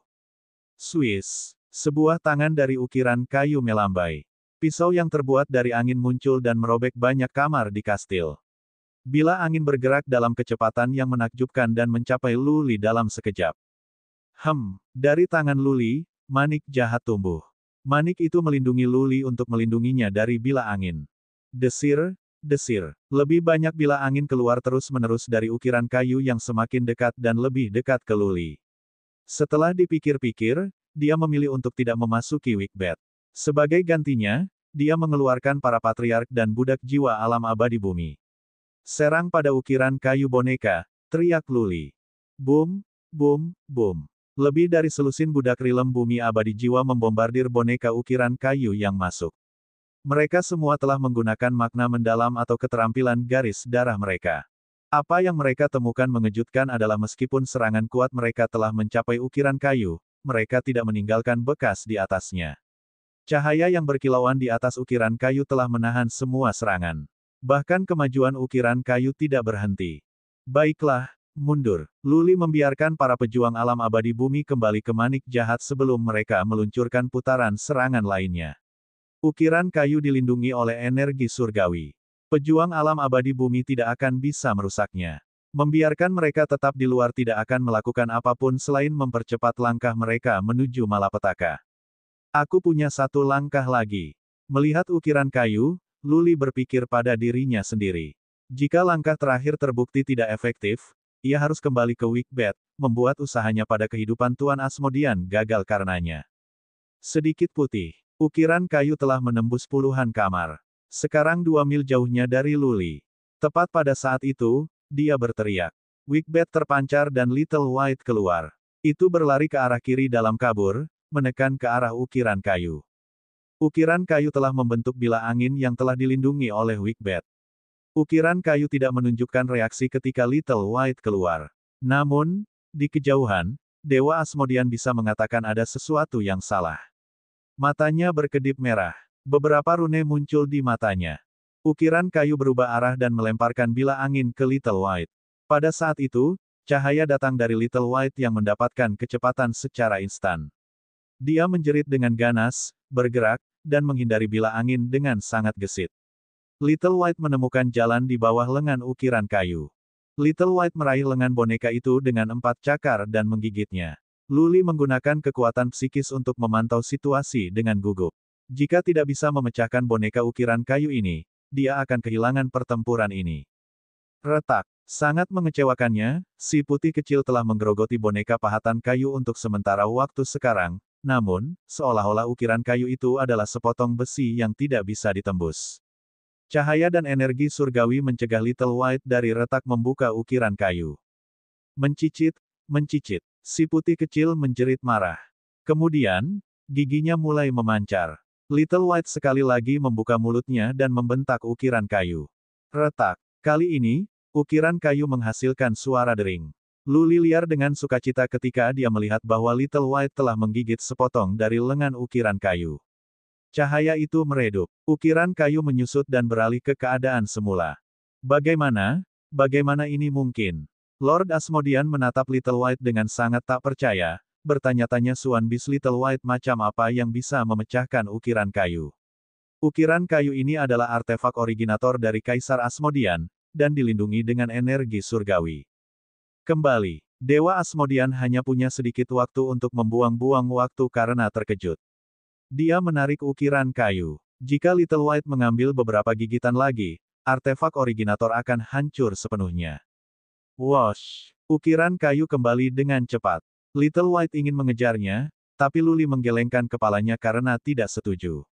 Swiss. Sebuah tangan dari ukiran kayu melambai. Pisau yang terbuat dari angin muncul dan merobek banyak kamar di kastil. Bila angin bergerak dalam kecepatan yang menakjubkan dan mencapai Luli dalam sekejap. Dari tangan Luli, manik jahat tumbuh. Manik itu melindungi Luli untuk melindunginya dari bila angin. Desir, desir. Lebih banyak bila angin keluar terus-menerus dari ukiran kayu yang semakin dekat dan lebih dekat ke Luli. Setelah dipikir-pikir, dia memilih untuk tidak memasuki Wickbed. Sebagai gantinya, dia mengeluarkan para patriark dan budak jiwa alam abadi bumi. Serang pada ukiran kayu boneka, teriak Luli. Boom, boom, boom. Lebih dari selusin budak rilem bumi abadi jiwa membombardir boneka ukiran kayu yang masuk. Mereka semua telah menggunakan makna mendalam atau keterampilan garis darah mereka. Apa yang mereka temukan mengejutkan adalah meskipun serangan kuat mereka telah mencapai ukiran kayu, mereka tidak meninggalkan bekas di atasnya. Cahaya yang berkilauan di atas ukiran kayu telah menahan semua serangan. Bahkan kemajuan ukiran kayu tidak berhenti. Baiklah, mundur. Luli membiarkan para pejuang alam abadi bumi kembali ke manik jahat sebelum mereka meluncurkan putaran serangan lainnya. Ukiran kayu dilindungi oleh energi surgawi. Pejuang alam abadi bumi tidak akan bisa merusaknya. Membiarkan mereka tetap di luar tidak akan melakukan apapun selain mempercepat langkah mereka menuju malapetaka. Aku punya satu langkah lagi. Melihat ukiran kayu, Luli berpikir pada dirinya sendiri. Jika langkah terakhir terbukti tidak efektif, ia harus kembali ke Wickbed, membuat usahanya pada kehidupan Tuan Asmodean gagal karenanya. Sedikit putih. Ukiran kayu telah menembus puluhan kamar. Sekarang 2 mil jauhnya dari Luli. Tepat pada saat itu, dia berteriak. Wickbed terpancar dan Little White keluar. Itu berlari ke arah kiri dalam kabur, menekan ke arah ukiran kayu. Ukiran kayu telah membentuk bila angin yang telah dilindungi oleh Wickbed. Ukiran kayu tidak menunjukkan reaksi ketika Little White keluar. Namun, di kejauhan, Dewa Asmodean bisa mengatakan ada sesuatu yang salah. Matanya berkedip merah. Beberapa rune muncul di matanya. Ukiran kayu berubah arah dan melemparkan bila angin ke Little White. Pada saat itu, cahaya datang dari Little White yang mendapatkan kecepatan secara instan. Dia menjerit dengan ganas, bergerak, dan menghindari bila angin dengan sangat gesit. Little White menemukan jalan di bawah lengan ukiran kayu. Little White meraih lengan boneka itu dengan 4 cakar dan menggigitnya. Luli menggunakan kekuatan psikis untuk memantau situasi dengan gugup. Jika tidak bisa memecahkan boneka ukiran kayu ini, dia akan kehilangan pertempuran ini. Retak. Sangat mengecewakannya, si putih kecil telah menggerogoti boneka pahatan kayu untuk sementara waktu sekarang, namun, seolah-olah ukiran kayu itu adalah sepotong besi yang tidak bisa ditembus. Cahaya dan energi surgawi mencegah Little White dari retak membuka ukiran kayu. Mencicit, mencicit. Si putih kecil menjerit marah. Kemudian, giginya mulai memancar. Little White sekali lagi membuka mulutnya dan membentak ukiran kayu. Retak. Kali ini, ukiran kayu menghasilkan suara dering. Luli liar dengan sukacita ketika dia melihat bahwa Little White telah menggigit sepotong dari lengan ukiran kayu. Cahaya itu meredup. Ukiran kayu menyusut dan beralih ke keadaan semula. Bagaimana? Bagaimana ini mungkin? Lord Asmodean menatap Little White dengan sangat tak percaya, bertanya-tanya Swan Beast Little White macam apa yang bisa memecahkan ukiran kayu. Ukiran kayu ini adalah artefak originator dari Kaisar Asmodean, dan dilindungi dengan energi surgawi. Kembali, Dewa Asmodean hanya punya sedikit waktu untuk membuang-buang waktu karena terkejut. Dia menarik ukiran kayu. Jika Little White mengambil beberapa gigitan lagi, artefak originator akan hancur sepenuhnya. Wosh! Ukiran kayu kembali dengan cepat. Little White ingin mengejarnya, tapi Luli menggelengkan kepalanya karena tidak setuju.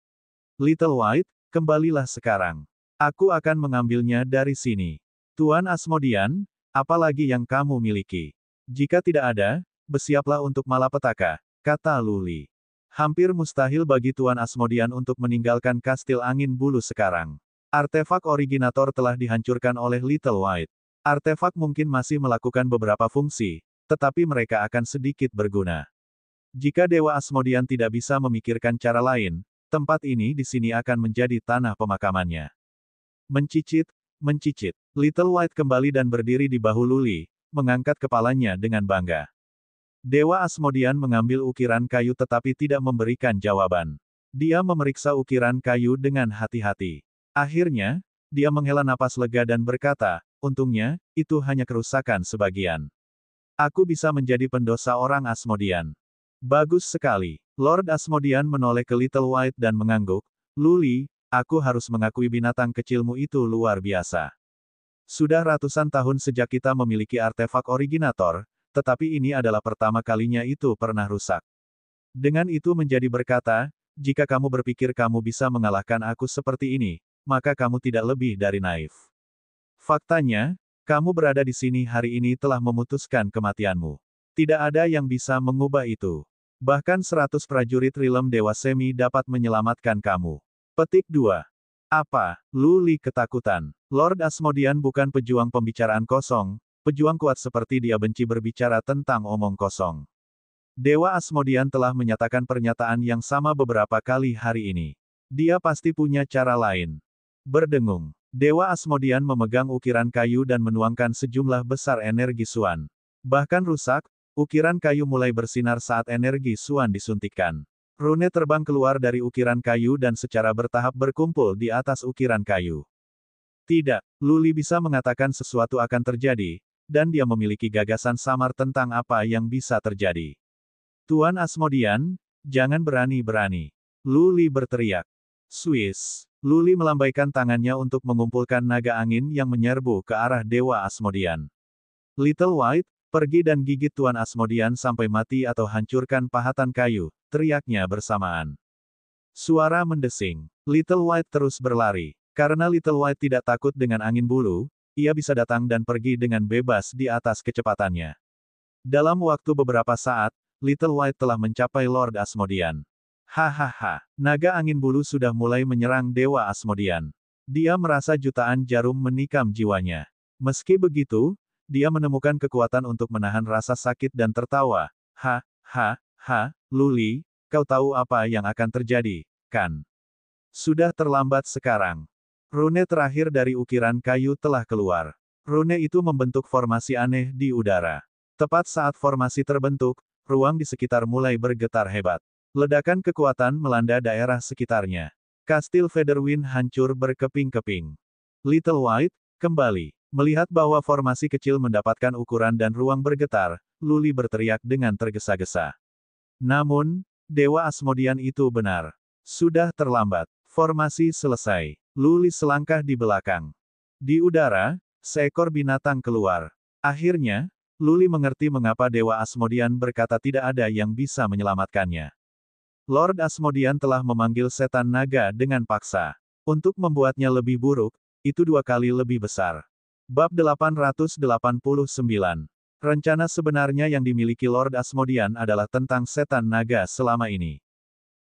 Little White, kembalilah sekarang. Aku akan mengambilnya dari sini. Tuan Asmodean, apalagi yang kamu miliki? Jika tidak ada, bersiaplah untuk malapetaka, kata Luli. Hampir mustahil bagi Tuan Asmodean untuk meninggalkan kastil angin bulu sekarang. Artefak originator telah dihancurkan oleh Little White. Artefak mungkin masih melakukan beberapa fungsi, tetapi mereka akan sedikit berguna. Jika Dewa Asmodean tidak bisa memikirkan cara lain, tempat ini di sini akan menjadi tanah pemakamannya. Mencicit, mencicit. Little White kembali dan berdiri di bahu Luli, mengangkat kepalanya dengan bangga. Dewa Asmodean mengambil ukiran kayu tetapi tidak memberikan jawaban. Dia memeriksa ukiran kayu dengan hati-hati. Akhirnya, dia menghela napas lega dan berkata, untungnya, itu hanya kerusakan sebagian. Aku bisa menjadi pendosa orang Asmodean. Bagus sekali. Lord Asmodean menoleh ke Little White dan mengangguk, Luli, aku harus mengakui binatang kecilmu itu luar biasa. Sudah ratusan tahun sejak kita memiliki artefak originator, tetapi ini adalah pertama kalinya itu pernah rusak. Dengan itu menjadi berkata, jika kamu berpikir kamu bisa mengalahkan aku seperti ini, maka kamu tidak lebih dari naif. Faktanya, kamu berada di sini hari ini telah memutuskan kematianmu. Tidak ada yang bisa mengubah itu. Bahkan 100 prajurit Rilem Dewa Semi dapat menyelamatkan kamu. Petik 2. Apa? Luli ketakutan. Lord Asmodean bukan pejuang pembicaraan kosong, pejuang kuat seperti dia benci berbicara tentang omong kosong. Dewa Asmodean telah menyatakan pernyataan yang sama beberapa kali hari ini. Dia pasti punya cara lain. Berdengung. Dewa Asmodean memegang ukiran kayu dan menuangkan sejumlah besar energi Swan. Bahkan rusak, ukiran kayu mulai bersinar saat energi Swan disuntikkan. Rune terbang keluar dari ukiran kayu dan secara bertahap berkumpul di atas ukiran kayu. Tidak, Luli bisa mengatakan sesuatu akan terjadi, dan dia memiliki gagasan samar tentang apa yang bisa terjadi. Tuan Asmodean, jangan berani-berani. Luli berteriak. Swiss. Luli melambaikan tangannya untuk mengumpulkan naga angin yang menyerbu ke arah Dewa Asmodean. Little White, pergi dan gigit Tuan Asmodean sampai mati atau hancurkan pahatan kayu, teriaknya bersamaan. Suara mendesing. Little White terus berlari. Karena Little White tidak takut dengan angin bulu, ia bisa datang dan pergi dengan bebas di atas kecepatannya. Dalam waktu beberapa saat, Little White telah mencapai Lord Asmodean. Hahaha, naga angin bulu sudah mulai menyerang Dewa Asmodean. Dia merasa jutaan jarum menikam jiwanya. Meski begitu, dia menemukan kekuatan untuk menahan rasa sakit dan tertawa. Luli, kau tahu apa yang akan terjadi, kan? Sudah terlambat sekarang. Rune terakhir dari ukiran kayu telah keluar. Rune itu membentuk formasi aneh di udara. Tepat saat formasi terbentuk, ruang di sekitar mulai bergetar hebat. Ledakan kekuatan melanda daerah sekitarnya. Kastil Featherwind hancur berkeping-keping. Little White, kembali. Melihat bahwa formasi kecil mendapatkan ukuran dan ruang bergetar, Luli berteriak dengan tergesa-gesa. Namun, Dewa Asmodean itu benar. Sudah terlambat. Formasi selesai. Luli selangkah di belakang. Di udara, seekor binatang keluar. Akhirnya, Luli mengerti mengapa Dewa Asmodean berkata tidak ada yang bisa menyelamatkannya. Lord Asmodean telah memanggil setan naga dengan paksa. Untuk membuatnya lebih buruk, itu 2 kali lebih besar. Bab 889. Rencana sebenarnya yang dimiliki Lord Asmodean adalah tentang setan naga selama ini.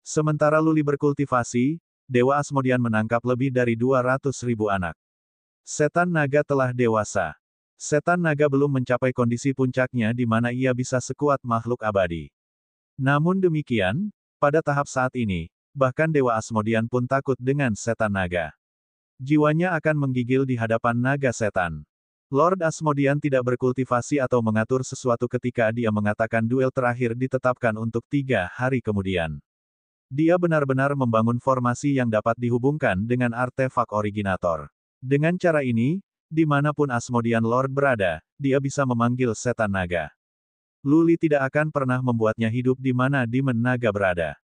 Sementara Luli berkultivasi, Dewa Asmodean menangkap lebih dari 200.000 anak. Setan naga telah dewasa. Setan naga belum mencapai kondisi puncaknya di mana ia bisa sekuat makhluk abadi. Namun demikian, pada tahap saat ini, bahkan Dewa Asmodean pun takut dengan setan naga. Jiwanya akan menggigil di hadapan naga setan. Lord Asmodean tidak berkultivasi atau mengatur sesuatu ketika dia mengatakan duel terakhir ditetapkan untuk 3 hari kemudian. Dia benar-benar membangun formasi yang dapat dihubungkan dengan artefak originator. Dengan cara ini, dimanapun Asmodean Lord berada, dia bisa memanggil setan naga. Luli tidak akan pernah membuatnya hidup di mana Demon Naga berada.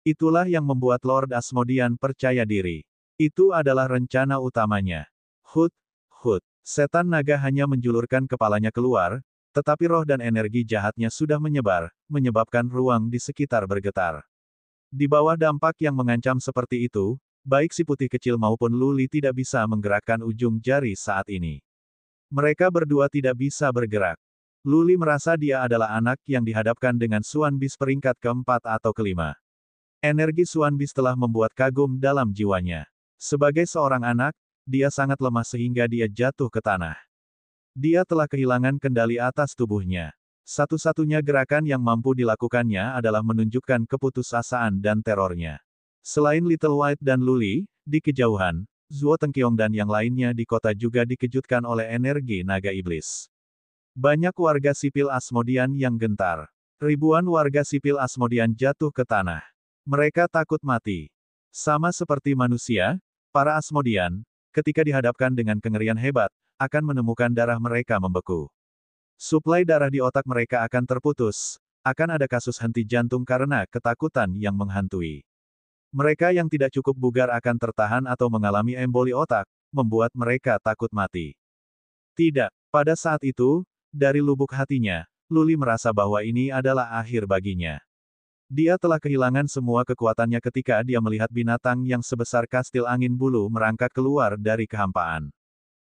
Itulah yang membuat Lord Asmodean percaya diri. Itu adalah rencana utamanya. Hut, hut. Setan naga hanya menjulurkan kepalanya keluar, tetapi roh dan energi jahatnya sudah menyebar, menyebabkan ruang di sekitar bergetar. Di bawah dampak yang mengancam seperti itu, baik si putih kecil maupun Luli tidak bisa menggerakkan ujung jari saat ini. Mereka berdua tidak bisa bergerak. Luli merasa dia adalah anak yang dihadapkan dengan Swan Beast peringkat keempat atau kelima. Energi Swan Beast telah membuat kagum dalam jiwanya. Sebagai seorang anak, dia sangat lemah sehingga dia jatuh ke tanah. Dia telah kehilangan kendali atas tubuhnya. Satu-satunya gerakan yang mampu dilakukannya adalah menunjukkan keputusasaan dan terornya. Selain Little White dan Luli, di kejauhan, Zuo Tengkiong dan yang lainnya di kota juga dikejutkan oleh energi naga iblis. Banyak warga sipil Asmodean yang gentar. Ribuan warga sipil Asmodean jatuh ke tanah. Mereka takut mati. Sama seperti manusia, para Asmodean, ketika dihadapkan dengan kengerian hebat, akan menemukan darah mereka membeku. Suplai darah di otak mereka akan terputus, akan ada kasus henti jantung karena ketakutan yang menghantui. Mereka yang tidak cukup bugar akan tertahan atau mengalami emboli otak, membuat mereka takut mati. Tidak, pada saat itu, dari lubuk hatinya, Luli merasa bahwa ini adalah akhir baginya. Dia telah kehilangan semua kekuatannya ketika dia melihat binatang yang sebesar kastil angin bulu merangkak keluar dari kehampaan.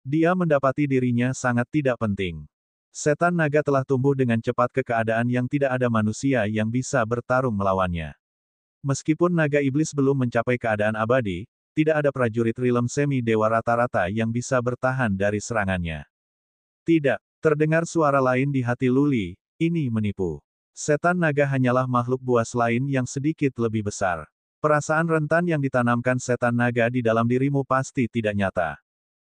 Dia mendapati dirinya sangat tidak penting. Setan naga telah tumbuh dengan cepat ke keadaan yang tidak ada manusia yang bisa bertarung melawannya. Meskipun naga iblis belum mencapai keadaan abadi, tidak ada prajurit rilem semi-dewa rata-rata yang bisa bertahan dari serangannya. Tidak, terdengar suara lain di hati Luli, ini menipu. Setan naga hanyalah makhluk buas lain yang sedikit lebih besar. Perasaan rentan yang ditanamkan setan naga di dalam dirimu pasti tidak nyata.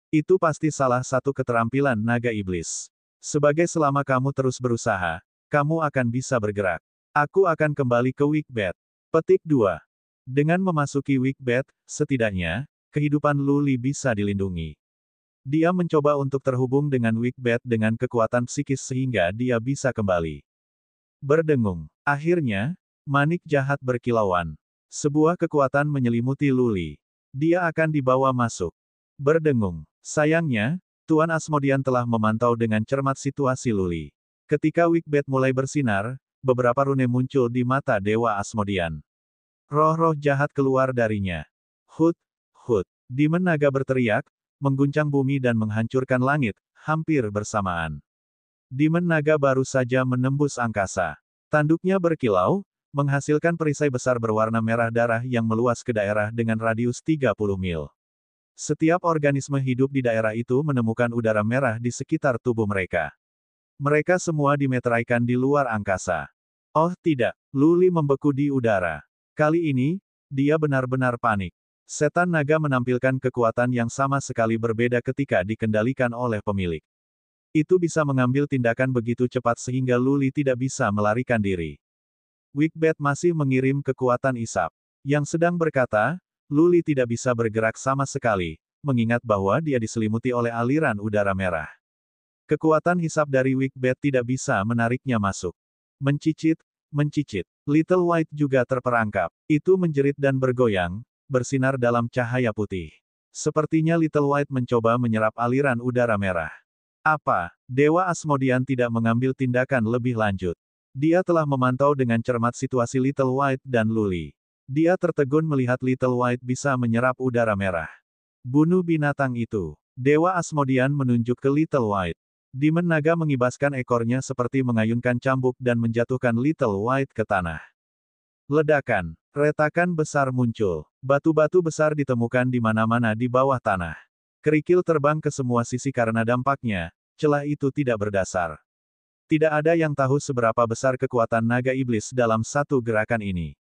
Itu pasti salah satu keterampilan naga iblis. Selama kamu terus berusaha, kamu akan bisa bergerak. Aku akan kembali ke Wickbed. Petik 2. Dengan memasuki Wickbed, setidaknya, kehidupan Luli bisa dilindungi. Dia mencoba untuk terhubung dengan Wickbed dengan kekuatan psikis sehingga dia bisa kembali. Berdengung. Akhirnya, manik jahat berkilauan. Sebuah kekuatan menyelimuti Luli. Dia akan dibawa masuk. Berdengung. Sayangnya, Tuan Asmodean telah memantau dengan cermat situasi Luli. Ketika Wickbed mulai bersinar, beberapa rune muncul di mata Dewa Asmodean. Roh-roh jahat keluar darinya. Hut, hut. Demon naga berteriak, mengguncang bumi dan menghancurkan langit, hampir bersamaan. Demon naga baru saja menembus angkasa. Tanduknya berkilau, menghasilkan perisai besar berwarna merah darah yang meluas ke daerah dengan radius 30 mil. Setiap organisme hidup di daerah itu menemukan udara merah di sekitar tubuh mereka. Mereka semua dimeteraikan di luar angkasa. Oh tidak, Luli membeku di udara. Kali ini, dia benar-benar panik. Setan naga menampilkan kekuatan yang sama sekali berbeda ketika dikendalikan oleh pemilik. Itu bisa mengambil tindakan begitu cepat sehingga Luli tidak bisa melarikan diri. Wickbed masih mengirim kekuatan isap. Yang sedang berkata, Luli tidak bisa bergerak sama sekali, mengingat bahwa dia diselimuti oleh aliran udara merah. Kekuatan hisap dari Wickbat tidak bisa menariknya masuk. Mencicit, mencicit. Little White juga terperangkap. Itu menjerit dan bergoyang, bersinar dalam cahaya putih. Sepertinya Little White mencoba menyerap aliran udara merah. Apa? Dewa Asmodean tidak mengambil tindakan lebih lanjut. Dia telah memantau dengan cermat situasi Little White dan Luli. Dia tertegun melihat Little White bisa menyerap udara merah. Bunuh binatang itu. Dewa Asmodean menunjuk ke Little White. Demon Naga mengibaskan ekornya seperti mengayunkan cambuk dan menjatuhkan Little White ke tanah. Ledakan. Retakan besar muncul. Batu-batu besar ditemukan di mana-mana di bawah tanah. Kerikil terbang ke semua sisi karena dampaknya, celah itu tidak berdasar. Tidak ada yang tahu seberapa besar kekuatan naga iblis dalam satu gerakan ini.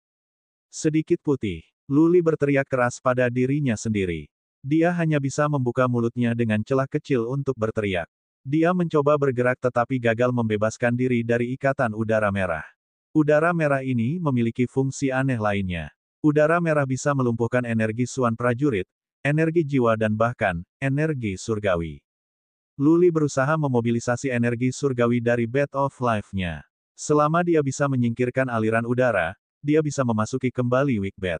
Sedikit putih. Luli berteriak keras pada dirinya sendiri. Dia hanya bisa membuka mulutnya dengan celah kecil untuk berteriak. Dia mencoba bergerak tetapi gagal membebaskan diri dari ikatan udara merah. Udara merah ini memiliki fungsi aneh lainnya. Udara merah bisa melumpuhkan energi suan prajurit, energi jiwa dan bahkan, energi surgawi. Luli berusaha memobilisasi energi surgawi dari Bat of Life-nya. Selama dia bisa menyingkirkan aliran udara, dia bisa memasuki kembali Wickbat.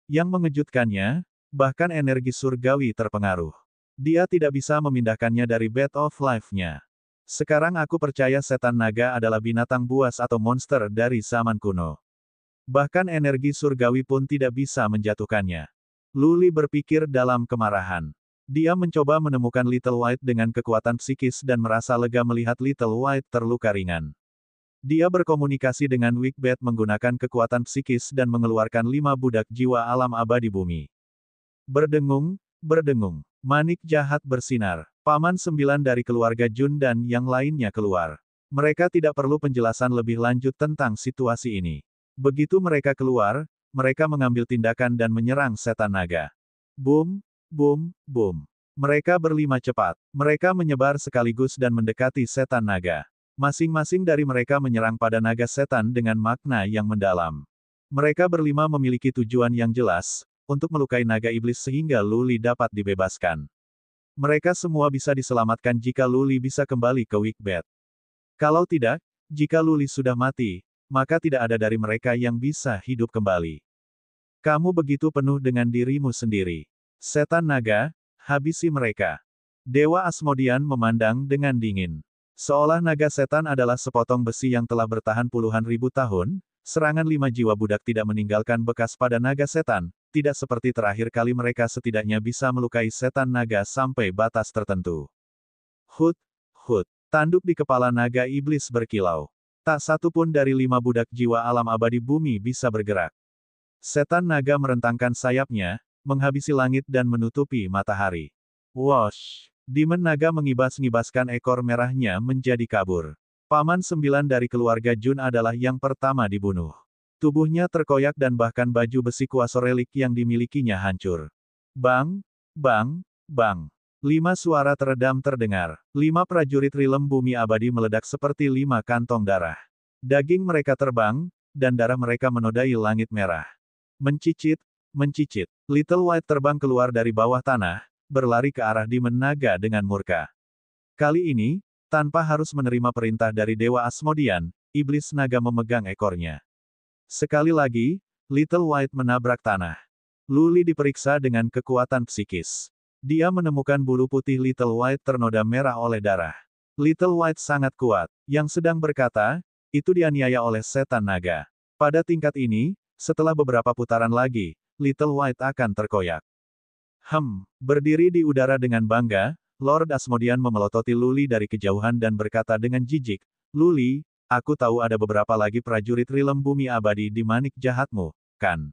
Yang mengejutkannya, bahkan energi surgawi terpengaruh. Dia tidak bisa memindahkannya dari Bat of Life-nya. Sekarang aku percaya setan naga adalah binatang buas atau monster dari zaman kuno. Bahkan energi surgawi pun tidak bisa menjatuhkannya. Luli berpikir dalam kemarahan. Dia mencoba menemukan Little White dengan kekuatan psikis dan merasa lega melihat Little White terluka ringan. Dia berkomunikasi dengan Wickbat menggunakan kekuatan psikis dan mengeluarkan 5 budak jiwa alam abadi bumi. Berdengung, berdengung. Manik jahat bersinar. Paman 9 dari keluarga Jun dan yang lainnya keluar. Mereka tidak perlu penjelasan lebih lanjut tentang situasi ini. Begitu mereka keluar, mereka mengambil tindakan dan menyerang setan naga. Boom, boom, boom. Mereka berlima cepat. Mereka menyebar sekaligus dan mendekati setan naga. Masing-masing dari mereka menyerang pada naga setan dengan makna yang mendalam. Mereka berlima memiliki tujuan yang jelas, untuk melukai naga iblis sehingga Luli dapat dibebaskan. Mereka semua bisa diselamatkan jika Luli bisa kembali ke Wickbat. Kalau tidak, jika Luli sudah mati, maka tidak ada dari mereka yang bisa hidup kembali. Kamu begitu penuh dengan dirimu sendiri. Setan naga, habisi mereka. Dewa Asmodean memandang dengan dingin. Seolah naga setan adalah sepotong besi yang telah bertahan puluhan ribu tahun, serangan 5 jiwa budak tidak meninggalkan bekas pada naga setan, tidak seperti terakhir kali mereka setidaknya bisa melukai setan naga sampai batas tertentu. Hut, hut. Tanduk di kepala naga iblis berkilau. Tak satu pun dari 5 budak jiwa alam abadi bumi bisa bergerak. Setan naga merentangkan sayapnya, menghabisi langit dan menutupi matahari. Wosh! Demon naga mengibas-ngibaskan ekor merahnya menjadi kabur. Paman 9 dari keluarga Jun adalah yang pertama dibunuh. Tubuhnya terkoyak dan bahkan baju besi kuasa relik yang dimilikinya hancur. Bang, bang, bang. 5 suara teredam terdengar. 5 prajurit rilem bumi abadi meledak seperti 5 kantong darah. Daging mereka terbang, dan darah mereka menodai langit merah. Mencicit, mencicit. Little White terbang keluar dari bawah tanah, berlari ke arah Demon Naga dengan murka. Kali ini, tanpa harus menerima perintah dari Dewa Asmodean, iblis naga memegang ekornya. Sekali lagi, Little White menabrak tanah. Luli diperiksa dengan kekuatan psikis. Dia menemukan bulu putih Little White ternoda merah oleh darah. Little White sangat kuat, yang sedang berkata, itu dianiaya oleh setan naga. Pada tingkat ini, setelah beberapa putaran lagi, Little White akan terkoyak. Berdiri di udara dengan bangga, Lord Asmodean memelototi Luli dari kejauhan dan berkata dengan jijik, Luli, aku tahu ada beberapa lagi prajurit rilem bumi abadi di manik jahatmu, kan?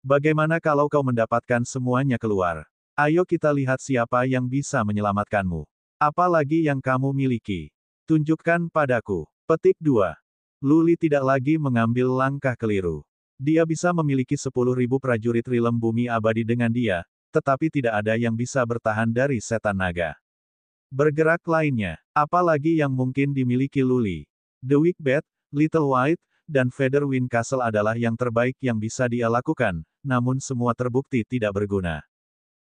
Bagaimana kalau kau mendapatkan semuanya keluar? Ayo kita lihat siapa yang bisa menyelamatkanmu. Apalagi yang kamu miliki. Tunjukkan padaku. Petik 2. Luli tidak lagi mengambil langkah keliru. Dia bisa memiliki 10.000 prajurit rilem bumi abadi dengan dia, tetapi tidak ada yang bisa bertahan dari setan naga. Bergerak lainnya, apalagi yang mungkin dimiliki Luli. The Wickbat, Little White, dan Featherwind Castle adalah yang terbaik yang bisa dia lakukan, namun semua terbukti tidak berguna.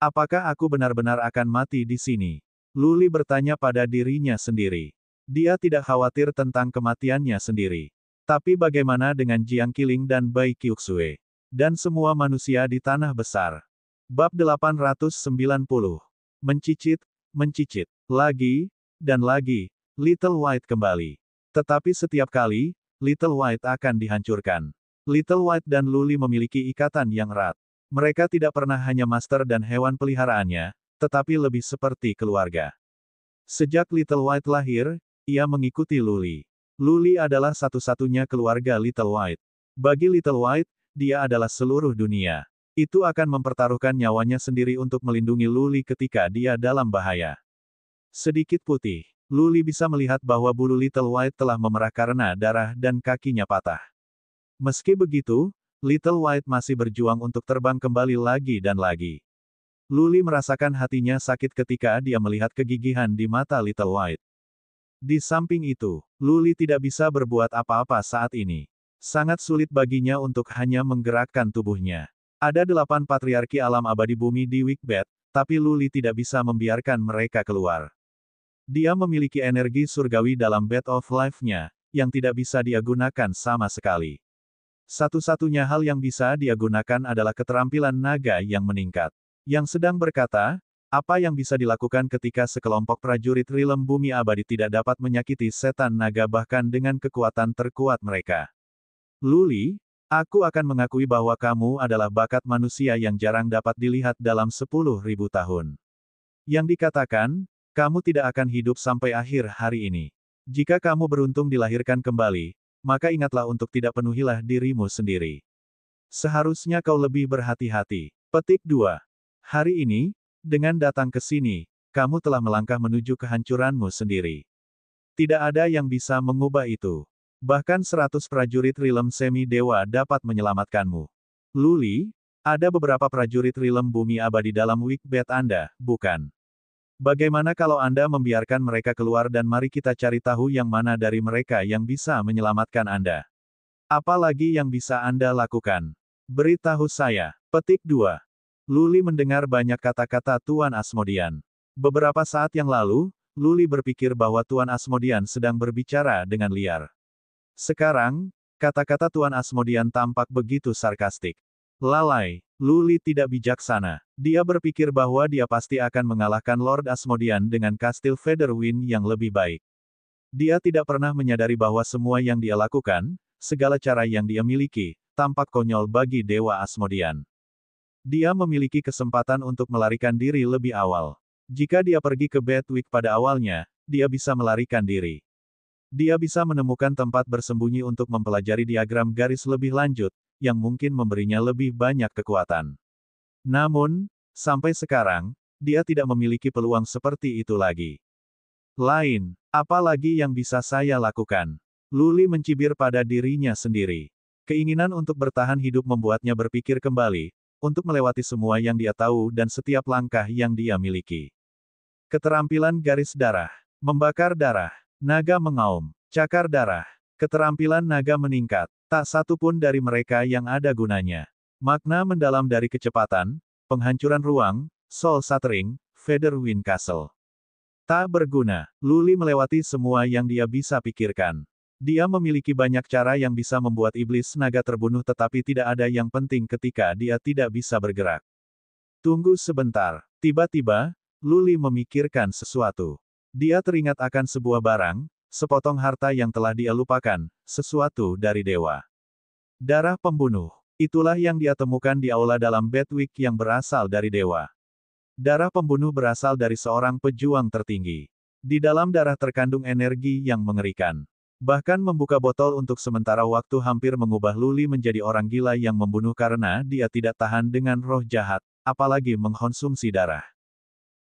Apakah aku benar-benar akan mati di sini? Luli bertanya pada dirinya sendiri. Dia tidak khawatir tentang kematiannya sendiri. Tapi bagaimana dengan Jiang Qiling dan Bai Qiuxue? Dan semua manusia di tanah besar. Bab 890. Mencicit, mencicit. Lagi, dan lagi, Little White kembali. Tetapi setiap kali, Little White akan dihancurkan. Little White dan Luli memiliki ikatan yang erat. Mereka tidak pernah hanya master dan hewan peliharaannya, tetapi lebih seperti keluarga. Sejak Little White lahir, ia mengikuti Luli. Luli adalah satu-satunya keluarga Little White. Bagi Little White, dia adalah seluruh dunia. Itu akan mempertaruhkan nyawanya sendiri untuk melindungi Luli ketika dia dalam bahaya. Sedikit putih, Luli bisa melihat bahwa bulu Little White telah memerah karena darah dan kakinya patah. Meski begitu, Little White masih berjuang untuk terbang kembali lagi dan lagi. Luli merasakan hatinya sakit ketika dia melihat kegigihan di mata Little White. Di samping itu, Luli tidak bisa berbuat apa-apa saat ini. Sangat sulit baginya untuk hanya menggerakkan tubuhnya. Ada 8 patriarki alam abadi bumi di Wikbet, tapi Luli tidak bisa membiarkan mereka keluar. Dia memiliki energi surgawi dalam Bed of Life-nya, yang tidak bisa dia gunakan sama sekali. Satu-satunya hal yang bisa dia gunakan adalah keterampilan naga yang meningkat. Yang sedang berkata, apa yang bisa dilakukan ketika sekelompok prajurit Rilem Bumi Abadi tidak dapat menyakiti setan naga bahkan dengan kekuatan terkuat mereka. Luli, aku akan mengakui bahwa kamu adalah bakat manusia yang jarang dapat dilihat dalam 10.000 tahun. Yang dikatakan, kamu tidak akan hidup sampai akhir hari ini. Jika kamu beruntung dilahirkan kembali, maka ingatlah untuk tidak penuhilah dirimu sendiri. Seharusnya kau lebih berhati-hati. Petik 2. Hari ini, dengan datang ke sini, kamu telah melangkah menuju kehancuranmu sendiri. Tidak ada yang bisa mengubah itu. Bahkan 100 prajurit Rilem Semi Dewa dapat menyelamatkanmu. Luli, ada beberapa prajurit Rilem Bumi Abadi dalam Wikbet Anda, bukan? Bagaimana kalau Anda membiarkan mereka keluar dan mari kita cari tahu yang mana dari mereka yang bisa menyelamatkan Anda. Apalagi yang bisa Anda lakukan? Beritahu saya. Petik 2. Luli mendengar banyak kata-kata Tuan Asmodian. Beberapa saat yang lalu, Luli berpikir bahwa Tuan Asmodian sedang berbicara dengan liar. Sekarang, kata-kata Tuan Asmodian tampak begitu sarkastik. Lalai, Luli tidak bijaksana. Dia berpikir bahwa dia pasti akan mengalahkan Lord Asmodian dengan kastil Featherwind yang lebih baik. Dia tidak pernah menyadari bahwa semua yang dia lakukan, segala cara yang dia miliki, tampak konyol bagi Dewa Asmodian. Dia memiliki kesempatan untuk melarikan diri lebih awal. Jika dia pergi ke Bedwick pada awalnya, dia bisa melarikan diri. Dia bisa menemukan tempat bersembunyi untuk mempelajari diagram garis lebih lanjut, yang mungkin memberinya lebih banyak kekuatan. Namun, sampai sekarang, dia tidak memiliki peluang seperti itu lagi. Lain, apa lagi yang bisa saya lakukan? Luli mencibir pada dirinya sendiri. Keinginan untuk bertahan hidup membuatnya berpikir kembali, untuk melewati semua yang dia tahu dan setiap langkah yang dia miliki. Keterampilan garis darah, membakar darah, naga mengaum, cakar darah, keterampilan naga meningkat, tak satu pun dari mereka yang ada gunanya. Makna mendalam dari kecepatan, penghancuran ruang, soul shattering, Featherwind Castle. Tak berguna, Luli melewati semua yang dia bisa pikirkan. Dia memiliki banyak cara yang bisa membuat iblis naga terbunuh tetapi tidak ada yang penting ketika dia tidak bisa bergerak. Tunggu sebentar, tiba-tiba, Luli memikirkan sesuatu. Dia teringat akan sebuah barang, sepotong harta yang telah dia lupakan, sesuatu dari dewa. Darah pembunuh. Itulah yang dia temukan di aula dalam Bedwick yang berasal dari dewa. Darah pembunuh berasal dari seorang pejuang tertinggi. Di dalam darah terkandung energi yang mengerikan. Bahkan membuka botol untuk sementara waktu hampir mengubah Luli menjadi orang gila yang membunuh karena dia tidak tahan dengan roh jahat, apalagi mengkonsumsi darah.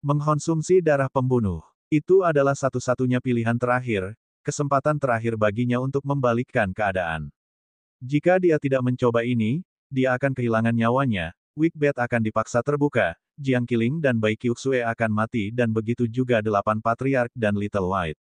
Mengkonsumsi darah pembunuh. Itu adalah satu-satunya pilihan terakhir, kesempatan terakhir baginya untuk membalikkan keadaan. Jika dia tidak mencoba ini, dia akan kehilangan nyawanya, Wikbet akan dipaksa terbuka, Jiang Qiling dan Bai Qiuxue akan mati dan begitu juga 8 patriark dan Little White.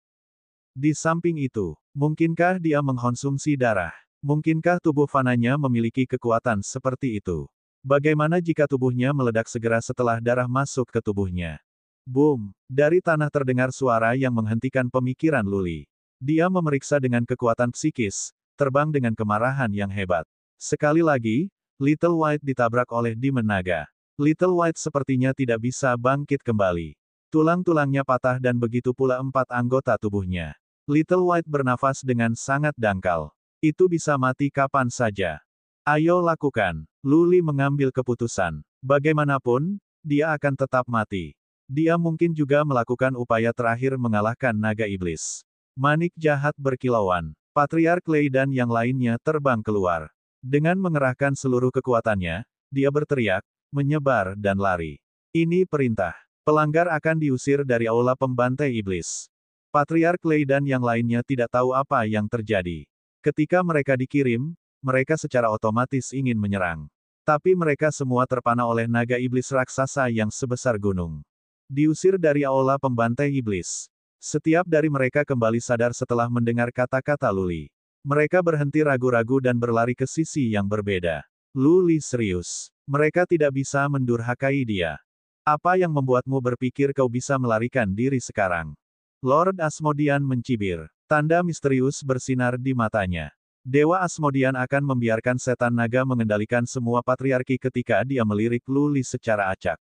Di samping itu, mungkinkah dia mengkonsumsi darah? Mungkinkah tubuh fananya memiliki kekuatan seperti itu? Bagaimana jika tubuhnya meledak segera setelah darah masuk ke tubuhnya? Boom! Dari tanah terdengar suara yang menghentikan pemikiran Luli. Dia memeriksa dengan kekuatan psikis, terbang dengan kemarahan yang hebat. Sekali lagi, Little White ditabrak oleh Demon Naga. Little White sepertinya tidak bisa bangkit kembali. Tulang-tulangnya patah dan begitu pula 4 anggota tubuhnya. Little White bernafas dengan sangat dangkal. Itu bisa mati kapan saja. Ayo lakukan. Luli mengambil keputusan. Bagaimanapun, dia akan tetap mati. Dia mungkin juga melakukan upaya terakhir mengalahkan naga iblis. Manik jahat berkilauan. Patriark Lei dan yang lainnya terbang keluar. Dengan mengerahkan seluruh kekuatannya, dia berteriak, menyebar dan lari. Ini perintah. Pelanggar akan diusir dari aula pembantai iblis. Patriark Lei dan yang lainnya tidak tahu apa yang terjadi. Ketika mereka dikirim, mereka secara otomatis ingin menyerang. Tapi mereka semua terpana oleh naga iblis raksasa yang sebesar gunung. Diusir dari aula pembantai iblis. Setiap dari mereka kembali sadar setelah mendengar kata-kata Luli. Mereka berhenti ragu-ragu dan berlari ke sisi yang berbeda. Luli serius. Mereka tidak bisa mendurhakai dia. Apa yang membuatmu berpikir kau bisa melarikan diri sekarang? Lord Asmodean mencibir. Tanda misterius bersinar di matanya. Dewa Asmodean akan membiarkan setan naga mengendalikan semua patriarki ketika dia melirik Luli secara acak.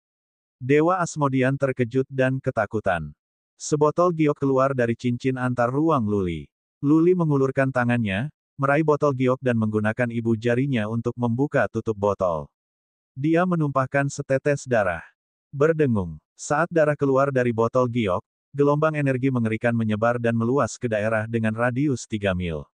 Dewa Asmodean terkejut dan ketakutan. Sebotol giok keluar dari cincin antar ruang Luli. Luli mengulurkan tangannya, meraih botol giok dan menggunakan ibu jarinya untuk membuka tutup botol. Dia menumpahkan setetes darah. Berdengung. Saat darah keluar dari botol giok, gelombang energi mengerikan menyebar dan meluas ke daerah dengan radius 3 mil.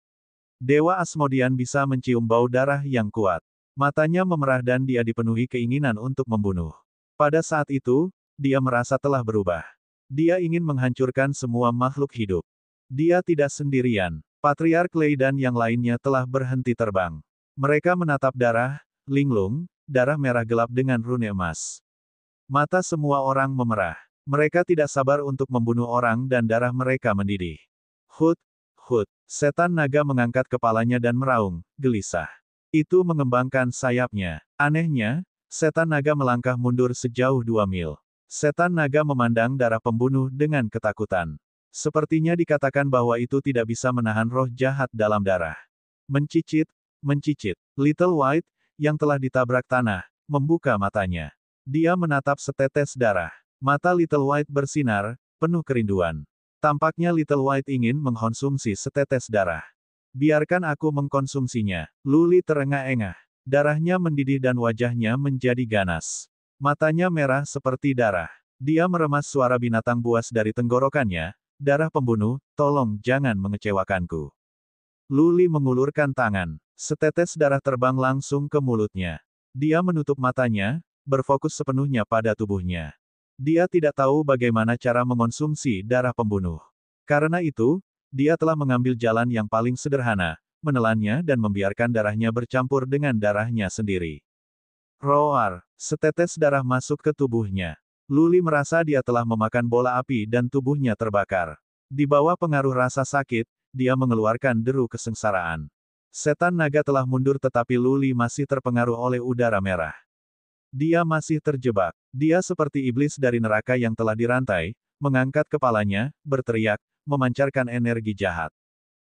Dewa Asmodean bisa mencium bau darah yang kuat. Matanya memerah dan dia dipenuhi keinginan untuk membunuh. Pada saat itu, dia merasa telah berubah. Dia ingin menghancurkan semua makhluk hidup. Dia tidak sendirian. Patriark Lei dan yang lainnya telah berhenti terbang. Mereka menatap darah, linglung, darah merah gelap dengan rune emas. Mata semua orang memerah. Mereka tidak sabar untuk membunuh orang dan darah mereka mendidih. Hut, hut. Setan naga mengangkat kepalanya dan meraung, gelisah. Itu mengembangkan sayapnya. Anehnya, setan naga melangkah mundur sejauh 2 mil. Setan naga memandang darah pembunuh dengan ketakutan. Sepertinya dikatakan bahwa itu tidak bisa menahan roh jahat dalam darah. Mencicit, mencicit. Little White, yang telah ditabrak tanah, membuka matanya. Dia menatap setetes darah. Mata Little White bersinar, penuh kerinduan. Tampaknya Little White ingin mengkonsumsi setetes darah. Biarkan aku mengkonsumsinya. Luli terengah-engah. Darahnya mendidih dan wajahnya menjadi ganas. Matanya merah seperti darah. Dia meremas suara binatang buas dari tenggorokannya. Darah pembunuh, tolong jangan mengecewakanku. Luli mengulurkan tangan. Setetes darah terbang langsung ke mulutnya. Dia menutup matanya, berfokus sepenuhnya pada tubuhnya. Dia tidak tahu bagaimana cara mengonsumsi darah pembunuh. Karena itu, dia telah mengambil jalan yang paling sederhana, menelannya dan membiarkan darahnya bercampur dengan darahnya sendiri. Roar! Setetes darah masuk ke tubuhnya. Luli merasa dia telah memakan bola api dan tubuhnya terbakar. Di bawah pengaruh rasa sakit, dia mengeluarkan deru kesengsaraan. Setan naga telah mundur tetapi Luli masih terpengaruh oleh udara merah. Dia masih terjebak. Dia seperti iblis dari neraka yang telah dirantai, mengangkat kepalanya, berteriak, memancarkan energi jahat.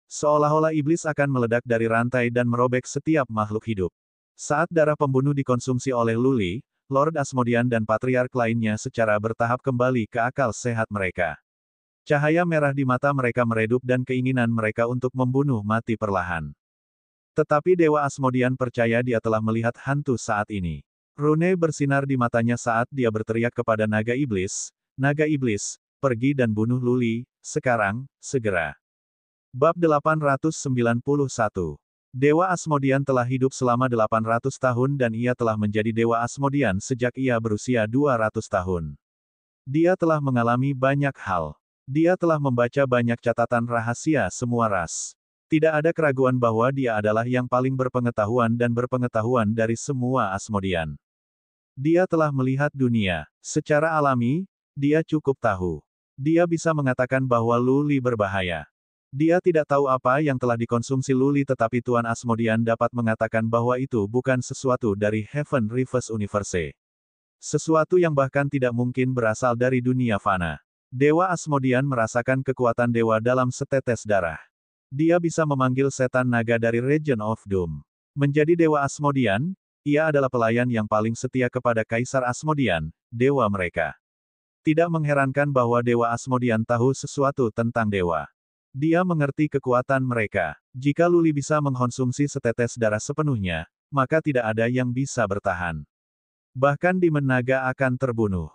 Seolah-olah iblis akan meledak dari rantai dan merobek setiap makhluk hidup. Saat darah pembunuh dikonsumsi oleh Luli, Lord Asmodean dan patriark lainnya secara bertahap kembali ke akal sehat mereka. Cahaya merah di mata mereka meredup dan keinginan mereka untuk membunuh mati perlahan. Tetapi Dewa Asmodean percaya dia telah melihat hantu saat ini. Rune bersinar di matanya saat dia berteriak kepada naga iblis, pergi dan bunuh Luli, sekarang, segera. Bab 891. Dewa Asmodean telah hidup selama 800 tahun dan ia telah menjadi Dewa Asmodean sejak ia berusia 200 tahun. Dia telah mengalami banyak hal. Dia telah membaca banyak catatan rahasia semua ras. Tidak ada keraguan bahwa dia adalah yang paling berpengetahuan dan berpengetahuan dari semua Asmodean. Dia telah melihat dunia. Secara alami, dia cukup tahu. Dia bisa mengatakan bahwa Luli berbahaya. Dia tidak tahu apa yang telah dikonsumsi Luli tetapi Tuan Asmodean dapat mengatakan bahwa itu bukan sesuatu dari Heaven Reverse Universe. Sesuatu yang bahkan tidak mungkin berasal dari dunia fana. Dewa Asmodean merasakan kekuatan dewa dalam setetes darah. Dia bisa memanggil setan naga dari Region of Doom. Menjadi Dewa Asmodean, ia adalah pelayan yang paling setia kepada Kaisar Asmodean, dewa mereka. Tidak mengherankan bahwa Dewa Asmodean tahu sesuatu tentang dewa. Dia mengerti kekuatan mereka. Jika Luli bisa mengkonsumsi setetes darah sepenuhnya, maka tidak ada yang bisa bertahan. Bahkan Demon Naga akan terbunuh.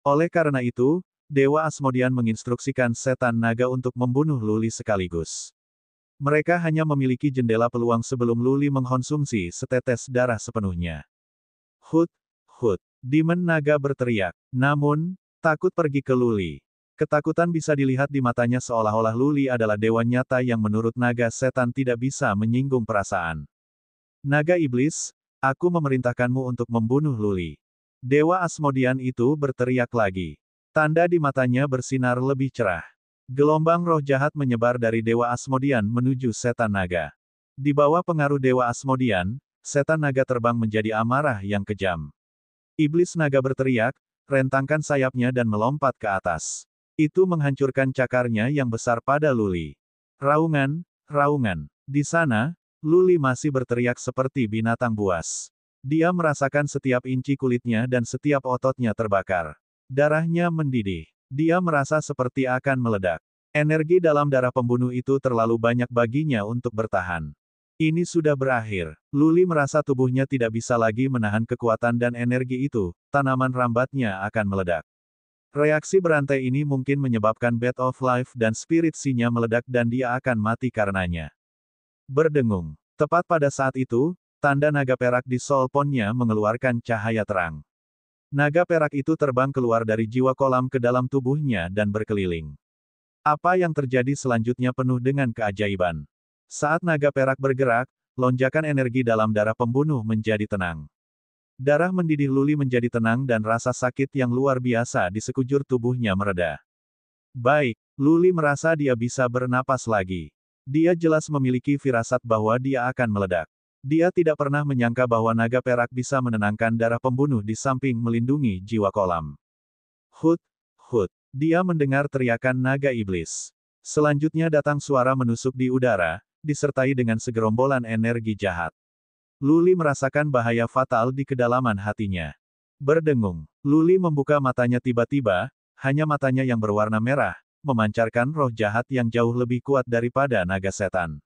Oleh karena itu, Dewa Asmodean menginstruksikan setan naga untuk membunuh Luli sekaligus. Mereka hanya memiliki jendela peluang sebelum Luli mengkonsumsi setetes darah sepenuhnya. Hut, hut, Demon Naga berteriak. Namun, takut pergi ke Luli. Ketakutan bisa dilihat di matanya seolah-olah Luli adalah dewa nyata yang menurut naga setan tidak bisa menyinggung perasaan. Naga iblis, aku memerintahkanmu untuk membunuh Luli. Dewa Asmodean itu berteriak lagi. Tanda di matanya bersinar lebih cerah. Gelombang roh jahat menyebar dari Dewa Asmodean menuju setan naga. Di bawah pengaruh Dewa Asmodean, setan naga terbang menjadi amarah yang kejam. Iblis naga berteriak, rentangkan sayapnya dan melompat ke atas. Itu menghancurkan cakarnya yang besar pada Luli. Raungan, raungan. Di sana, Luli masih berteriak seperti binatang buas. Dia merasakan setiap inci kulitnya dan setiap ototnya terbakar. Darahnya mendidih. Dia merasa seperti akan meledak. Energi dalam darah pembunuh itu terlalu banyak baginya untuk bertahan. Ini sudah berakhir. Luli merasa tubuhnya tidak bisa lagi menahan kekuatan dan energi itu, tanaman rambatnya akan meledak. Reaksi berantai ini mungkin menyebabkan Bed of Life dan Spirit Sea-nya meledak dan dia akan mati karenanya. Berdengung. Tepat pada saat itu, tanda naga perak di Soulpon-nya mengeluarkan cahaya terang. Naga perak itu terbang keluar dari jiwa kolam ke dalam tubuhnya dan berkeliling. Apa yang terjadi selanjutnya penuh dengan keajaiban. Saat naga perak bergerak, lonjakan energi dalam darah pembunuh menjadi tenang. Darah mendidih Luli menjadi tenang dan rasa sakit yang luar biasa di sekujur tubuhnya mereda. Baik, Luli merasa dia bisa bernapas lagi. Dia jelas memiliki firasat bahwa dia akan meledak. Dia tidak pernah menyangka bahwa naga perak bisa menenangkan darah pembunuh di samping melindungi jiwa kolam. Hut, hut. Dia mendengar teriakan naga iblis. Selanjutnya datang suara menusuk di udara, disertai dengan segerombolan energi jahat. Luli merasakan bahaya fatal di kedalaman hatinya. Berdengung, Luli membuka matanya tiba-tiba, hanya matanya yang berwarna merah, memancarkan roh jahat yang jauh lebih kuat daripada naga setan.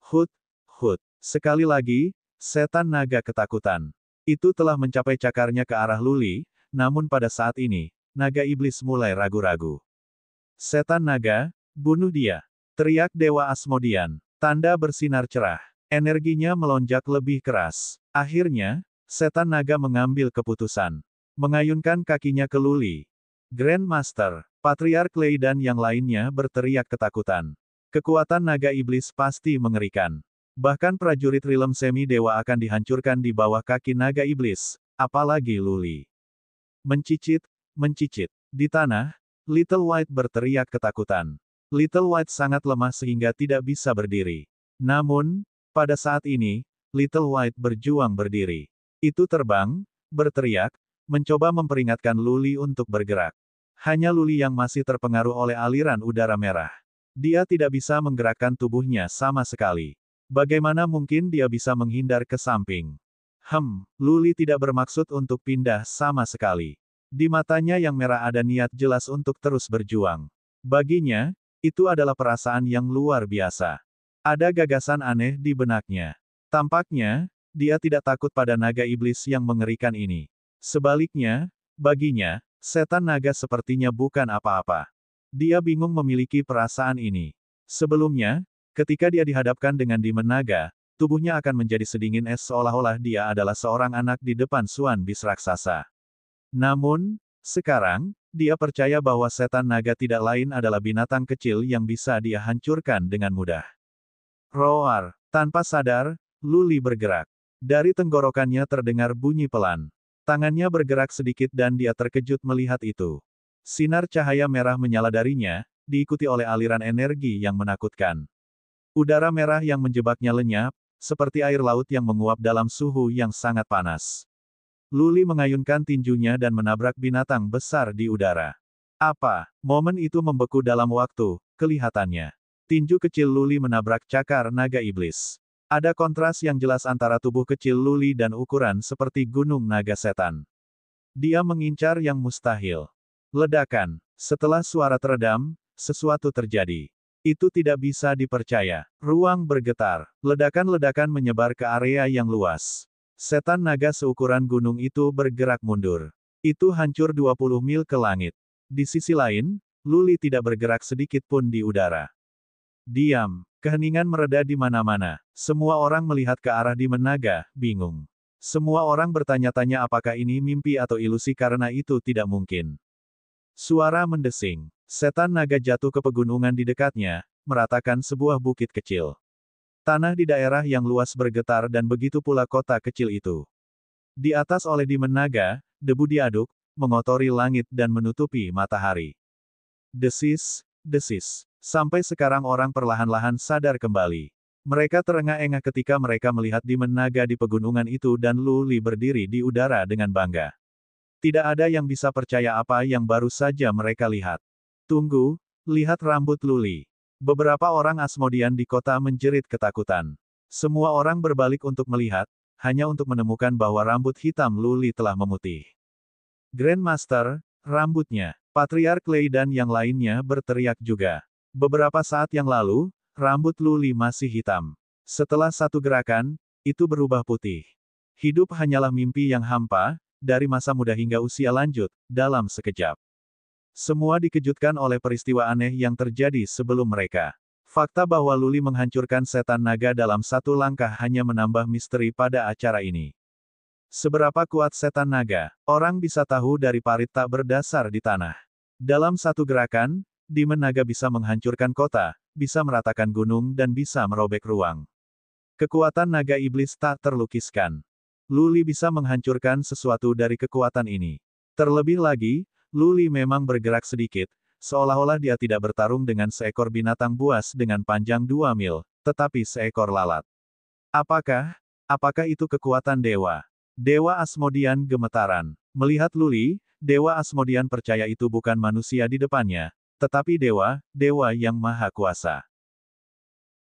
Hut, hut. Sekali lagi, setan naga ketakutan. Itu telah mencapai cakarnya ke arah Luli, namun pada saat ini, naga iblis mulai ragu-ragu. Setan naga, bunuh dia. Teriak Dewa Asmodean. Tanda bersinar cerah. Energinya melonjak lebih keras. Akhirnya, setan naga mengambil keputusan. Mengayunkan kakinya ke Luli. Grandmaster, Patriark Lei dan yang lainnya berteriak ketakutan. Kekuatan naga iblis pasti mengerikan. Bahkan prajurit Realm Semi Dewa akan dihancurkan di bawah kaki naga iblis, apalagi Luli. Mencicit, mencicit. Di tanah, Little White berteriak ketakutan. Little White sangat lemah sehingga tidak bisa berdiri. Namun, pada saat ini, Little White berjuang berdiri. Itu terbang, berteriak, mencoba memperingatkan Luli untuk bergerak. Hanya Luli yang masih terpengaruh oleh aliran udara merah. Dia tidak bisa menggerakkan tubuhnya sama sekali. Bagaimana mungkin dia bisa menghindar ke samping? Luli tidak bermaksud untuk pindah sama sekali. Di matanya yang merah ada niat jelas untuk terus berjuang. Baginya, itu adalah perasaan yang luar biasa. Ada gagasan aneh di benaknya. Tampaknya, dia tidak takut pada naga iblis yang mengerikan ini. Sebaliknya, baginya, setan naga sepertinya bukan apa-apa. Dia bingung memiliki perasaan ini. Sebelumnya, ketika dia dihadapkan dengan Demon Naga, tubuhnya akan menjadi sedingin es seolah-olah dia adalah seorang anak di depan Suan bis raksasa. Namun, sekarang, dia percaya bahwa setan naga tidak lain adalah binatang kecil yang bisa dia hancurkan dengan mudah. Roar. Tanpa sadar, Luli bergerak. Dari tenggorokannya terdengar bunyi pelan. Tangannya bergerak sedikit dan dia terkejut melihat itu. Sinar cahaya merah menyala darinya, diikuti oleh aliran energi yang menakutkan. Udara merah yang menjebaknya lenyap, seperti air laut yang menguap dalam suhu yang sangat panas. Luli mengayunkan tinjunya dan menabrak binatang besar di udara. Apa? Momen itu membeku dalam waktu, kelihatannya. Tinju kecil Luli menabrak cakar naga iblis. Ada kontras yang jelas antara tubuh kecil Luli dan ukuran seperti gunung naga setan. Dia mengincar yang mustahil. Ledakan. Setelah suara teredam, sesuatu terjadi. Itu tidak bisa dipercaya. Ruang bergetar. Ledakan-ledakan menyebar ke area yang luas. Setan naga seukuran gunung itu bergerak mundur. Itu hancur 20 mil ke langit. Di sisi lain, Luli tidak bergerak sedikit pun di udara. Diam. Keheningan mereda di mana-mana. Semua orang melihat ke arah Demon Naga, bingung. Semua orang bertanya-tanya apakah ini mimpi atau ilusi karena itu tidak mungkin. Suara mendesing. Setan naga jatuh ke pegunungan di dekatnya, meratakan sebuah bukit kecil. Tanah di daerah yang luas bergetar dan begitu pula kota kecil itu. Di atas oleh Demon Naga, debu diaduk, mengotori langit dan menutupi matahari. Desis, desis. Sampai sekarang orang perlahan-lahan sadar kembali. Mereka terengah-engah ketika mereka melihat Demon Naga di pegunungan itu dan Luli berdiri di udara dengan bangga. Tidak ada yang bisa percaya apa yang baru saja mereka lihat. Tunggu, lihat rambut Luli. Beberapa orang Asmodean di kota menjerit ketakutan. Semua orang berbalik untuk melihat, hanya untuk menemukan bahwa rambut hitam Luli telah memutih. Grandmaster, rambutnya. Patriark Lei dan yang lainnya berteriak juga. Beberapa saat yang lalu, rambut Luli masih hitam. Setelah satu gerakan, itu berubah putih. Hidup hanyalah mimpi yang hampa, dari masa muda hingga usia lanjut, dalam sekejap. Semua dikejutkan oleh peristiwa aneh yang terjadi sebelum mereka. Fakta bahwa Luli menghancurkan setan naga dalam satu langkah hanya menambah misteri pada acara ini. Seberapa kuat setan naga, orang bisa tahu dari parit tak berdasar di tanah. Dalam satu gerakan, Demon Naga bisa menghancurkan kota, bisa meratakan gunung dan bisa merobek ruang. Kekuatan naga iblis tak terlukiskan. Luli bisa menghancurkan sesuatu dari kekuatan ini. Terlebih lagi, Luli memang bergerak sedikit, seolah-olah dia tidak bertarung dengan seekor binatang buas dengan panjang 2 mil, tetapi seekor lalat. Apakah itu kekuatan dewa? Dewa Asmodean gemetaran. Melihat Luli, Dewa Asmodean percaya itu bukan manusia di depannya, tetapi dewa yang maha kuasa.